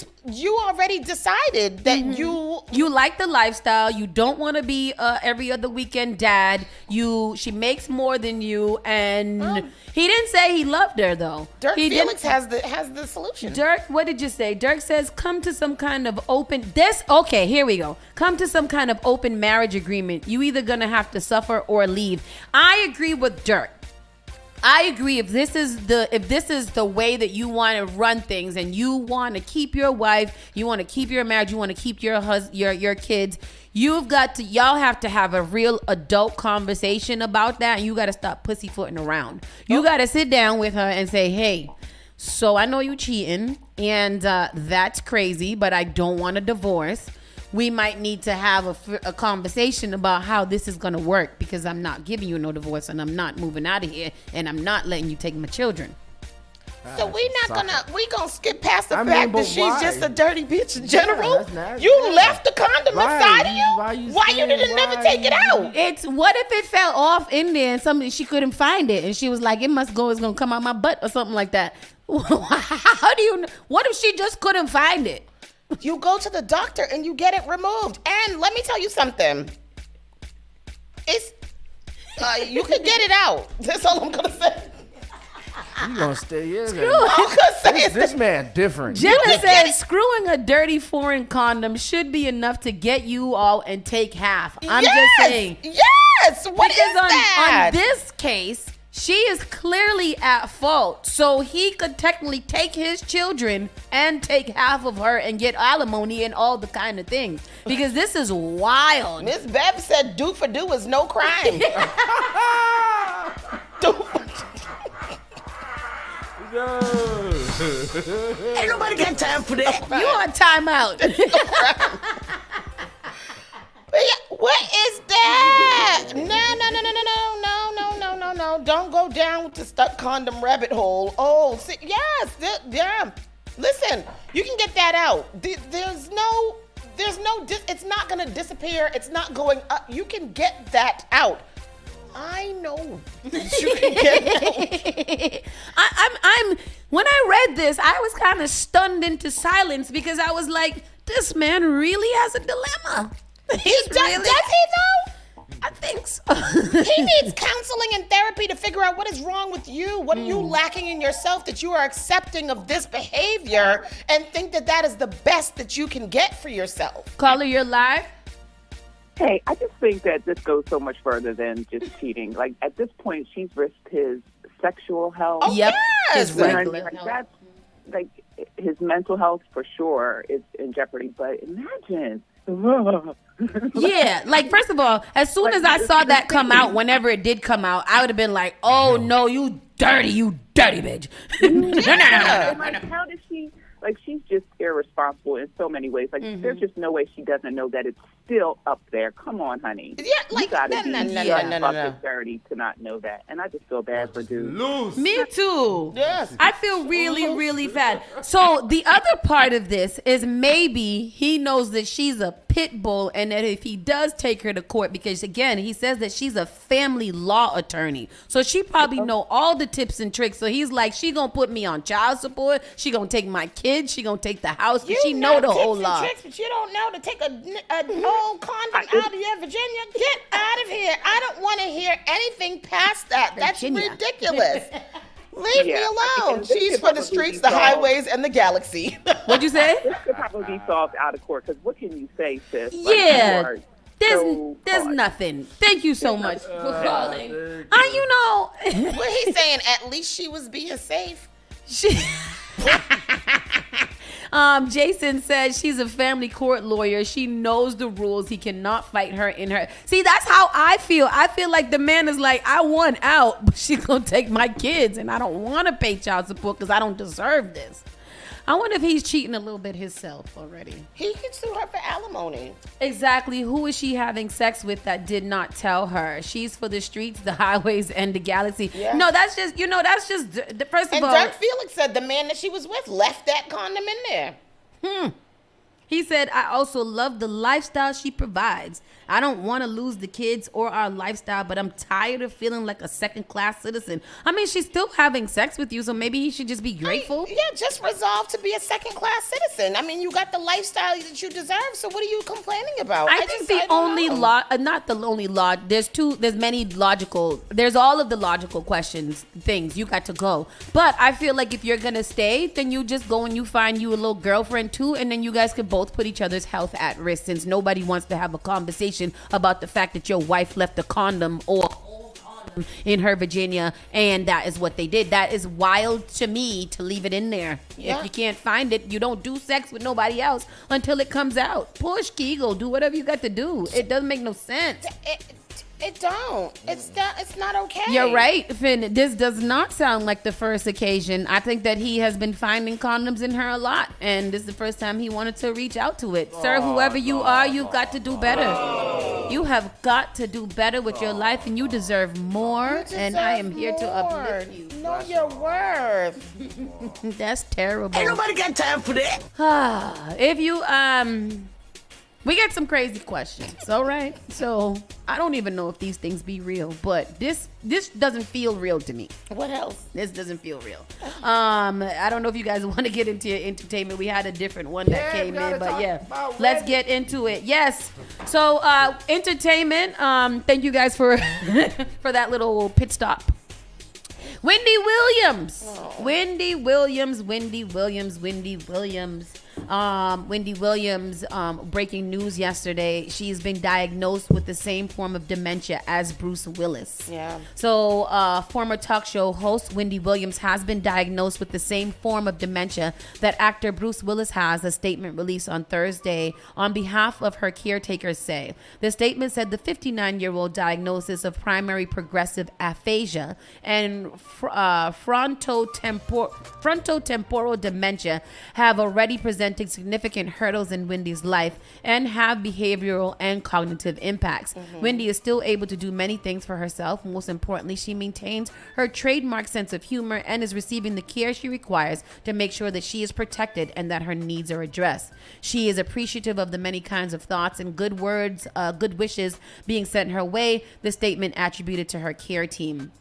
already decided that you like the lifestyle. You don't want to be every other weekend dad. She makes more than you, and he didn't say he loved her though. Dirk Felix has the solution. Dirk, what did you say? Dirk says come to some kind of open. Okay, here we go. Come to some kind of open marriage agreement. You either gonna have to suffer or leave. I agree with Dirk. I agree. If this is the way that you want to run things, and you want to keep your wife, you want to keep your marriage, you want to keep your kids, y'all have to have a real adult conversation about that, and you got to stop pussyfooting around. You got to sit down with her and say, hey, so I know you cheating, and that's crazy, but I don't want a divorce. We might need to have a conversation about how this is going to work, because I'm not giving you no divorce, and I'm not moving out of here, and I'm not letting you take my children. So we gonna skip past the fact that she's just a dirty bitch in general. You left the condom inside of you. Why you didn't never take it out? It's what if it fell off in there and she couldn't find it, and she was like, it must go. It's gonna come out my butt or something like that. How do you? What if she just couldn't find it? You go to the doctor and you get it removed. And let me tell you something. It's you can get it out. That's all I'm gonna say. You gonna stay here? This man different. Jenna said screwing a dirty foreign condom should be enough to get you all and take half. I'm just saying. Yes. What is that? On this case, she is clearly at fault. So he could technically take his children and take half of her and get alimony and all the kind of things. Because this is wild. Miss Bev said do for do is no crime. No. Ain't nobody got time for that. You on timeout. What is that? No. Don't go down with the stuck condom rabbit hole. Oh, see, yes. Yeah. Listen, you can get that out. There's no, it's not going to disappear. It's not going up. You can get that out. I know you can get it out. When I read this, I was kind of stunned into silence, because I was like, this man really has a dilemma. Does he though? I think so. He needs counseling and therapy to figure out what is wrong with you. What are you lacking in yourself that you are accepting of this behavior and think that is the best that you can get for yourself? Caller, you're live. Hey, I just think that this goes so much further than just cheating. Like, at this point, she's risked his sexual health. Oh, yep. His regular like, health. that's, like, his mental health for sure is in jeopardy. But imagine. Yeah, like, first of all, as soon as I saw that come out, whenever it did come out, I would have been like, oh, no, you dirty bitch. No. Like, how does she, like, she's just irresponsible in so many ways. Like, there's just no way she doesn't know that it's still up there. Come on, honey. Yeah, like, you gotta no. dirty to not know that. And I just feel bad for dudes. Me too. Yes. I feel really, really bad. So the other part of this is maybe he knows that she's a pit bull, and that if he does take her to court, because again, he says that she's a family law attorney, so she probably know all the tips and tricks. So he's like, she gonna put me on child support, she gonna take my kids, she gonna take the house, she know the whole law. Tricks, but you don't know to take a old condom out of your Virginia. Get out of here. I don't want to hear anything past that. Virginia. That's ridiculous. Leave me alone. She's for the streets, the highways, and the galaxy. What'd you say? This could probably be solved out of court, because what can you say, sis? Yeah. There's nothing. Thank you so much for calling. You know. Well, he's saying at least she was being safe. Jason said she's a family court lawyer. She knows the rules. He cannot fight her in her. See, that's how I feel. I feel like the man is like, I want out, but she's going to take my kids, and I don't want to pay child support because I don't deserve this. I wonder if he's cheating a little bit himself already. He could sue her for alimony. Exactly. Who is she having sex with that did not tell her? She's for the streets, the highways, and the galaxy. Yeah. No, that's just, the first of all. And Dirk Felix said the man that she was with left that condom in there. He said, I also love the lifestyle she provides. I don't want to lose the kids or our lifestyle, but I'm tired of feeling like a second-class citizen. I mean, she's still having sex with you, so maybe he should just be grateful. Just resolve to be a second-class citizen. I mean, you got the lifestyle that you deserve, so what are you complaining about? I think the only not the only law, there's all of the logical things you got to go. But I feel like if you're going to stay, then you just go and you find you a little girlfriend too, and then you guys could both put each other's health at risk, since nobody wants to have a conversation about the fact that your wife left a condom or old condom in her Virginia, and that is what they did. That is wild to me to leave it in there. Yeah. If you can't find it, you don't do sex with nobody else until it comes out. Push, Kegel, do whatever you got to do. It doesn't make no sense. It don't. It's not okay. You're right, Finn. This does not sound like the first occasion. I think that he has been finding condoms in her a lot, and this is the first time he wanted to reach out to it. Sir, whoever you are, you've got to do better. You have got to do better with your life, and you deserve more, and I am here to uplift you. Know your worth. That's terrible. Ain't nobody got time for that. If you, we got some crazy questions, all right? So I don't even know if these things be real, but this doesn't feel real to me. What else? This doesn't feel real. I don't know if you guys want to get into your entertainment. We had a different one that came in, but yeah, let's get into it. Yes. So entertainment. Thank you guys for for that little pit stop. Wendy Williams. Wendy Williams, breaking news yesterday. She's been diagnosed with the same form of dementia as Bruce Willis. Yeah. So former talk show host Wendy Williams has been diagnosed with the same form of dementia that actor Bruce Willis has, a statement released on Thursday on behalf of her caretakers say. The statement said the 59-year-old diagnosis of primary progressive aphasia and frontotemporal dementia have already presented significant hurdles in Wendy's life and have behavioral and cognitive impacts. Wendy is still able to do many things for herself. Most importantly, she maintains her trademark sense of humor and is receiving the care she requires to make sure that she is protected and that her needs are addressed. She is appreciative of the many kinds of thoughts and good words, good wishes being sent her way, the statement attributed to her care team.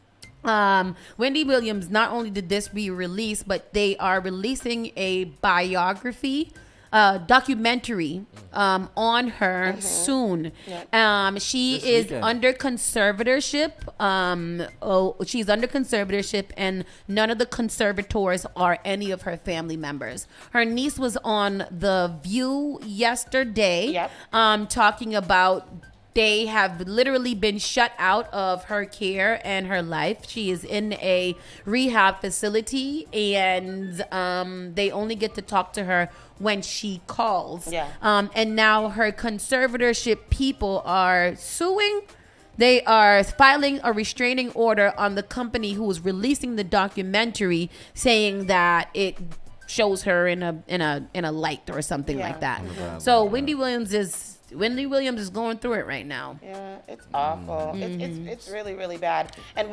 Wendy Williams, not only did this be released, but they are releasing a biography, documentary on her soon. She is under conservatorship. She's under conservatorship, and none of the conservators are any of her family members. Her niece was on The View yesterday, talking about they have literally been shut out of her care and her life. She is in a rehab facility, and they only get to talk to her when she calls. Yeah. And now her conservatorship people are suing. They are filing a restraining order on the company who is releasing the documentary, saying that it shows her in a light or something like that. So Wendy Williams is going through it right now. Yeah, it's awful. It's really, really bad. And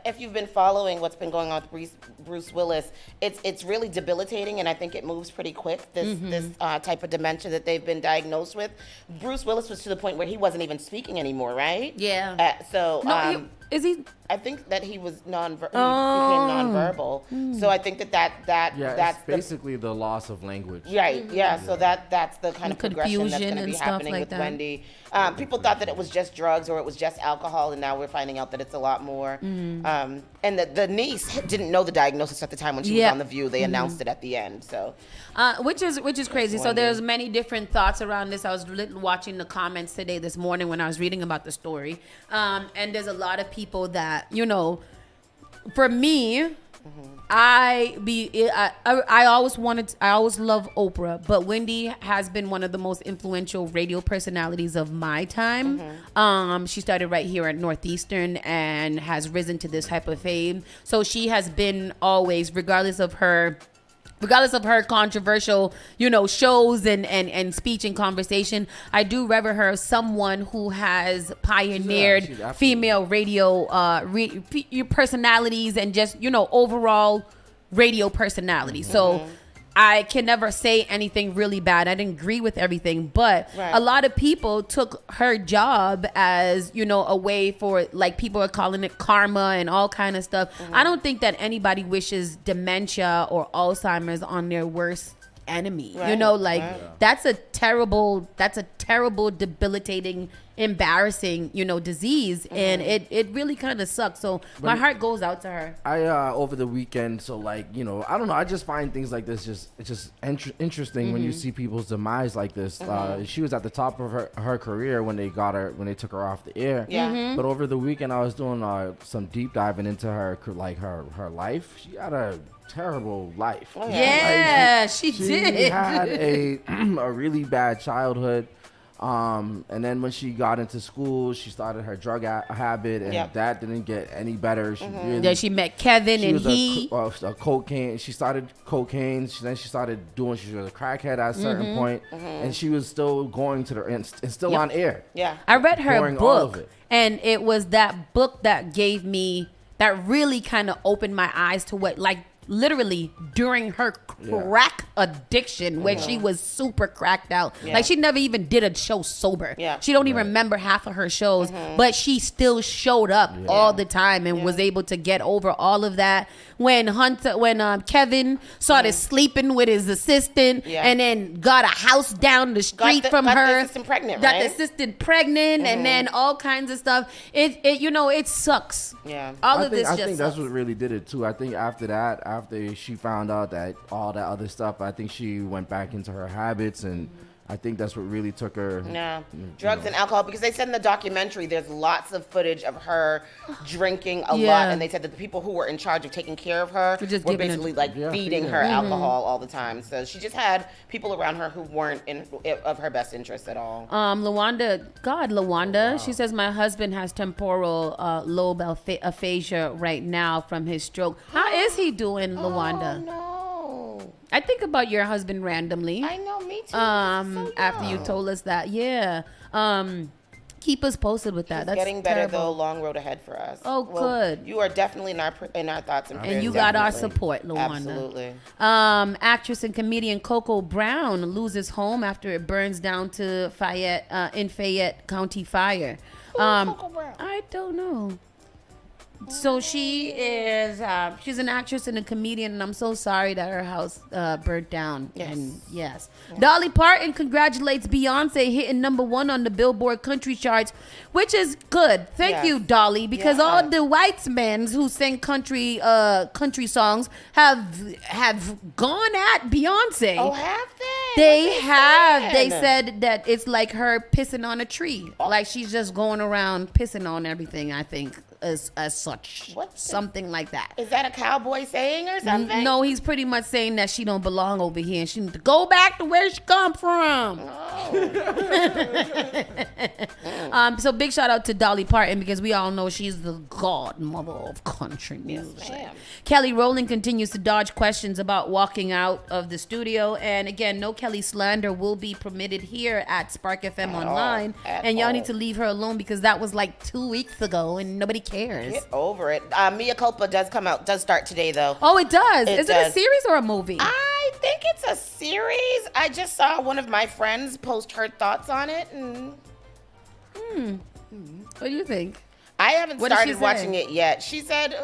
if you've been following what's been going on with Bruce Willis, it's really debilitating, and I think it moves pretty quick. This type of dementia that they've been diagnosed with. Bruce Willis was to the point where he wasn't even speaking anymore, right? Yeah. Is he? I think that he was he became nonverbal. So I think that's basically the loss of language. Right. Yeah. So that's the kind of progression that's going to be happening with Wendy. People thought that it was just drugs or it was just alcohol, and now we're finding out that it's a lot more. And the niece didn't know the diagnosis at the time when she was on The View. They announced it at the end. So, which is crazy. So there's many different thoughts around this. I was watching the comments today, this morning, when I was reading about the story, and there's a lot of people that, for me. I always love Oprah, but Wendy has been one of the most influential radio personalities of my time. She started right here at Northeastern and has risen to this type of fame. So she has been always, regardless of her controversial, shows and speech and conversation, I do revere her as someone who has pioneered female radio personalities and just, overall radio personality. So I can never say anything really bad. I didn't agree with everything, but a lot of people took her job as, a way for, like, people are calling it karma and all kind of stuff. I don't think that anybody wishes dementia or Alzheimer's on their worst enemy. That's a terrible, debilitating, embarrassing, disease, and it really kind of sucks. So my heart goes out to her. I over the weekend, so I don't know, I just find things like this just interesting when you see people's demise like this. She was at the top of her career when they took her off the air. But over the weekend I was doing some deep diving into her life. She had a terrible life. She did. She had a really bad childhood. And then when she got into school, she started her drug habit, and that didn't get any better. She met Kevin, and a cocaine. She started cocaine. Then she started doing. She was a crackhead at a certain point, and she was still going to and still on air. I read her book, and it was that book that really kind of opened my eyes to what, literally during her crack addiction, when she was super cracked out. She never even did a show sober. She don't even remember half of her shows, but she still showed up all the time and was able to get over all of that. When Kevin started sleeping with his assistant, and then got a house down the street from her, the assistant pregnant, got the assistant pregnant, and then all kinds of stuff. It sucks. I think that's what really did it too. I think after she found out that all that other stuff, I think she went back into her habits, and I think that's what really took her. Drugs and alcohol, because they said in the documentary there's lots of footage of her drinking a lot, and they said that the people who were in charge of taking care of her were basically feeding her alcohol all the time. So she just had people around her who weren't of her best interest at all. Lawanda, she says, my husband has temporal lobe aphasia right now from his stroke. How is he doing, Lawanda? No. I think about your husband randomly. I know, me too. After you told us that, keep us posted with that. He's That's getting better, terrible. though. Long road ahead for us. Oh, good. You are definitely in our thoughts and prayers. And you got our support, Lawanda. Absolutely. Actress and comedian Coco Brown loses home after it burns down to Fayette County fire. Coco Brown? I don't know. So she is, she's an actress and a comedian, and I'm so sorry that her house burnt down. Yes. And yes. Dolly Parton congratulates Beyonce hitting #1 on the Billboard country charts, which is good. Thank you, Dolly, because all the white men who sing country songs have gone at Beyonce. Oh, have they? They have. They said that it's like her pissing on a tree. Like she's just going around pissing on everything, I think, as such. Something like that. Is that a cowboy saying or something? No, he's pretty much saying that she don't belong over here and she need to go back to where she come from. So big shout out to Dolly Parton, because we all know she's the godmother of country music. Kelly Rowland continues to dodge questions about walking out of the studio. And again, no Kelly slander will be permitted here at Spark FM Online. And y'all need to leave her alone, because that was like 2 weeks ago and nobody cares. Get over it. Mia Culpa does start today, though. Oh, it does? Is it a series or a movie? I think it's a series. I just saw one of my friends post her thoughts on it. And What do you think? I haven't What did she started say? watching it yet. She said,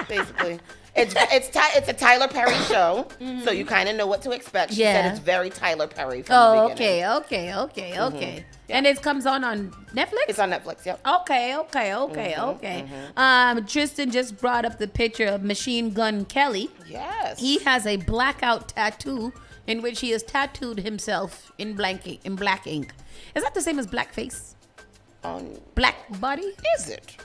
basically. It's a Tyler Perry show, so you kind of know what to expect. She said it's very Tyler Perry from the beginning. Okay. And it comes on Netflix? It's on Netflix, yep. Okay. Tristan just brought up the picture of Machine Gun Kelly. Yes. He has a blackout tattoo in which he has tattooed himself in black ink. Is that the same as blackface? Black body? Is it?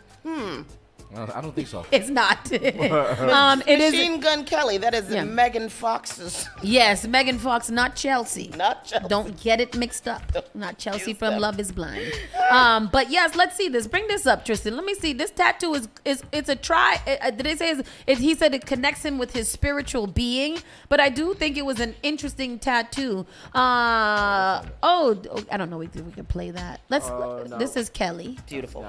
I don't think so. It's not. Machine Gun Kelly. That is Megan Fox's. Yes, Megan Fox, not Chelsea. Not Chelsea. Don't get it mixed up. Not Chelsea from Love Is Blind. But yes, let's see this. Bring this up, Tristan. Let me see. This tattoo is it's a try. Did they say he said it connects him with his spiritual being? But I do think it was an interesting tattoo. I don't know if we can play that. No. This is Kelly. Beautiful.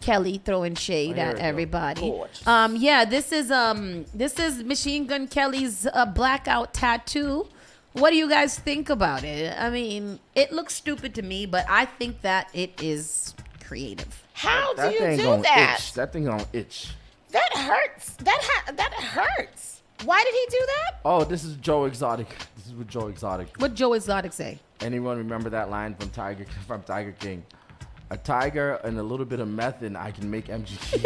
Kelly throwing shade at everybody. This is Machine Gun Kelly's blackout tattoo. What do you guys think about it? I mean, it looks stupid to me, but I think that it is creative. How do you thing do gonna that? Itch. That thing gonna itch. That hurts. That hurts. Why did he do that? Oh, this is Joe Exotic. This is what Joe Exotic. What Joe Exotic say? Anyone remember that line from Tiger King? A tiger and a little bit of meth, and I can make MGT.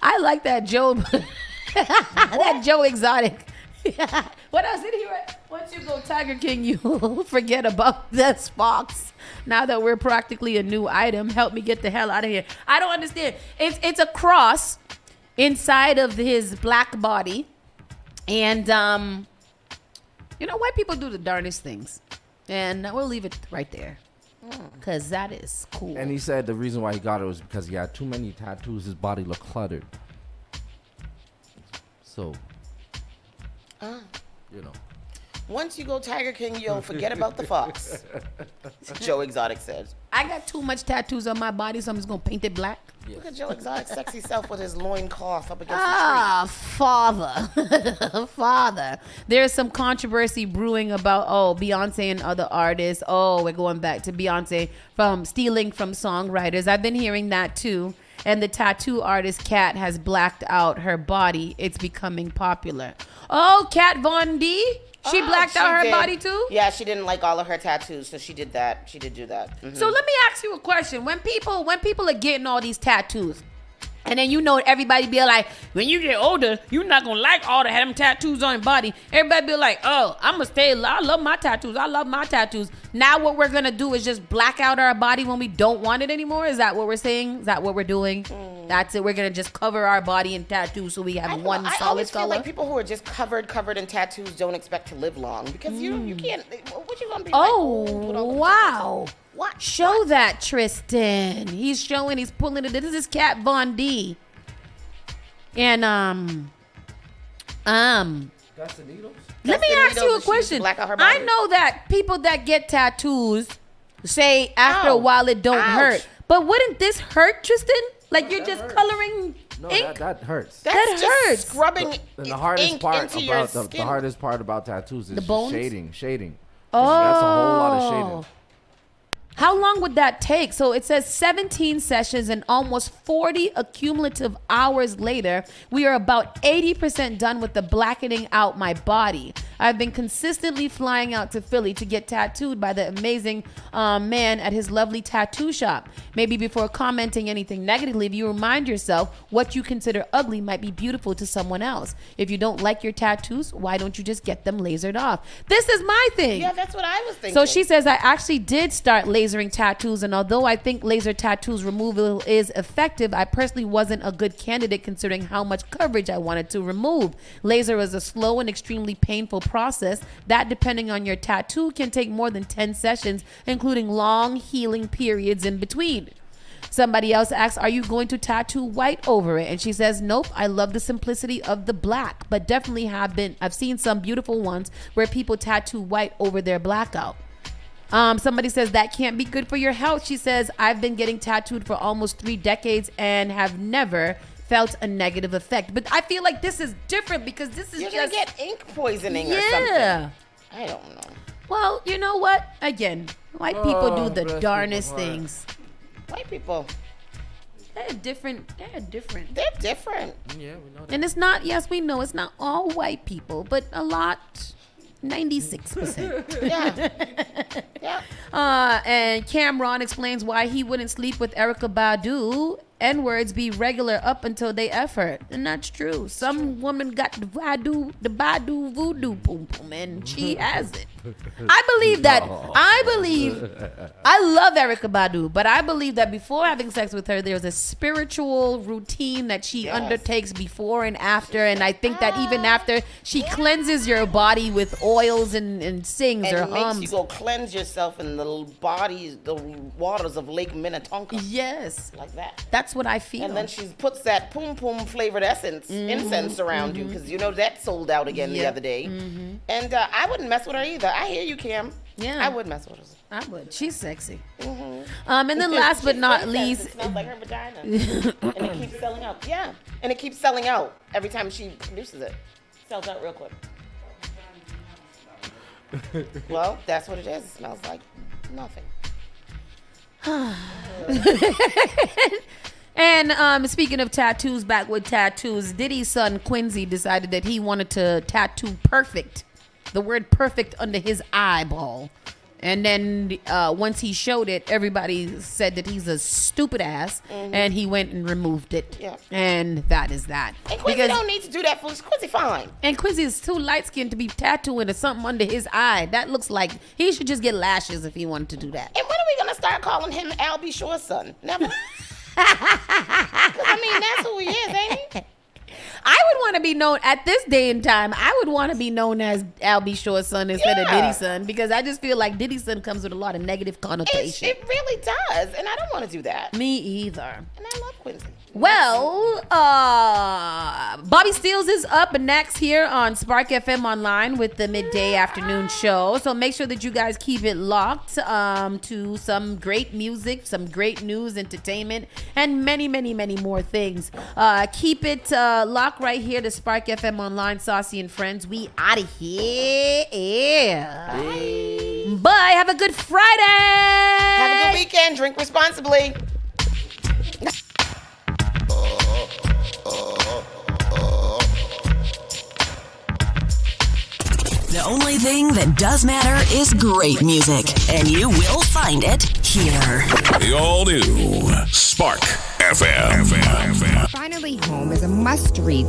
I like that Joe. That Joe Exotic. What else did he write? Once you go Tiger King, you forget about this fox. Now that we're practically a new item, help me get the hell out of here. I don't understand. It's a cross inside of his black body, and white people do the darndest things, and we'll leave it right there. Because that is cool. And he said the reason why he got it was because he had too many tattoos. His body looked cluttered. So, Once you go Tiger King, you'll forget about the fox. Joe Exotic says. I got too much tattoos on my body, so I'm just going to paint it black. Yes. Look at Joe Exotic's sexy self with his loincloth up against the Father. Father. There's some controversy brewing about, Beyonce and other artists. We're going back to Beyonce from stealing from songwriters. I've been hearing that too. And the tattoo artist Kat has blacked out her body. It's becoming popular. Oh, Kat Von D? She blacked out her body too? Yeah, she didn't like all of her tattoos, so she did that. She did do that. Mm-hmm. So let me ask you a question. When people are getting all these tattoos, and then everybody be like, when you get older, you're not gonna like all the them tattoos on your body. Everybody be like, I'm gonna stay. I love my tattoos. Now what we're gonna do is just black out our body when we don't want it anymore. Is that what we're saying? Is that what we're doing? That's it. We're gonna just cover our body in tattoos so we have one solid I always feel color. like people who are just covered in tattoos don't expect to live long because you can't. What you gonna be? Wow. What? Show that, Tristan. He's pulling it. This is Kat Von D. And That's the needles? let me ask you a question. I know that people that get tattoos say after a while it don't hurt. But wouldn't this hurt, Tristan? Like you're just coloring ink? That hurts. That hurts. Scrubbing And the hardest ink part into your about skin. the hardest part about tattoos is The bones? shading. Oh. That's a whole lot of shading. How long would that take? So it says 17 sessions and almost 40 accumulative hours later, we are about 80% done with the blackening out my body. I've been consistently flying out to Philly to get tattooed by the amazing man at his lovely tattoo shop. Maybe before commenting anything negatively, if you remind yourself what you consider ugly might be beautiful to someone else. If you don't like your tattoos, why don't you just get them lasered off? This is my thing. Yeah, that's what I was thinking. So she says, I actually did start lasering tattoos, and although I think laser tattoos removal is effective, I personally wasn't a good candidate considering how much coverage I wanted to remove. Laser is a slow and extremely painful process that, depending on your tattoo, can take more than 10 sessions, including long healing periods in between. Somebody else asks, are you going to tattoo white over it? And she says, nope, I love the simplicity of the black, but definitely I've seen some beautiful ones where people tattoo white over their blackout. Somebody says that can't be good for your health. She says, I've been getting tattooed for almost 3 decades and have never felt a negative effect. But I feel like this is different because this is You're just... gonna get ink poisoning or something. I don't know. Well, you know what? Again, white people do the darnest things. White people. They're different. They're different. Yeah, we know that. And it's not, yes, we know it's not all white people, but a lot... 96%. Yeah. And Cameron explains why he wouldn't sleep with Erykah Badu. N-words be regular up until they effort. And that's true. Some woman got the Badu voodoo boom boom, and she has it. I believe that. I love Erykah Badu, but I believe that before having sex with her, there's a spiritual routine that she undertakes before and after. And I think that even after, she cleanses your body with oils and sings or and makes hums. you go cleanse yourself in the waters of Lake Minnetonka. Yes. Like that. That's what I feel. And then she puts that poom poom flavored incense around you, because you know that sold out again the other day. And I wouldn't mess with her either. I hear you, Cam. Yeah. I would mess with her. I would. She's sexy. And then last but not least, it smells like her vagina, and it keeps selling out. Yeah, and it keeps selling out every time she produces it. Sells out real quick. Well, that's what it is. It smells like nothing. And speaking of tattoos, back with tattoos, Diddy's son Quincy decided that he wanted to tattoo the word perfect under his eyeball. And then once he showed it, everybody said that he's a stupid ass, and he went and removed it. Yeah. And that is that. And Quincy don't need to do that, fools. Quincy fine. And Quincy is too light-skinned to be tattooing or something under his eye. That looks like he should just get lashes if he wanted to do that. And when are we going to start calling him Al B. Shore's son? Never. 'Cause, I mean, that's who he is, ain't he? I would want to be known at this day and time. I would want to be known as Al B. Shore's son instead of Diddy's son, because I just feel like Diddy's son comes with a lot of negative connotation. It really does, and I don't want to do that. Me either. And I love Quincy. Well, Bobby Steels is up next here on Spark FM Online with the midday afternoon show. So make sure that you guys keep it locked to some great music, some great news, entertainment, and many, many, many more things. Keep it locked right here to Spark FM Online, Saucy and Friends. We out of here. Bye. Have a good Friday. Have a good weekend. Drink responsibly. The only thing that does matter is great music, and you will find it here. The all-new Spark FM. Finally Home is a must-read.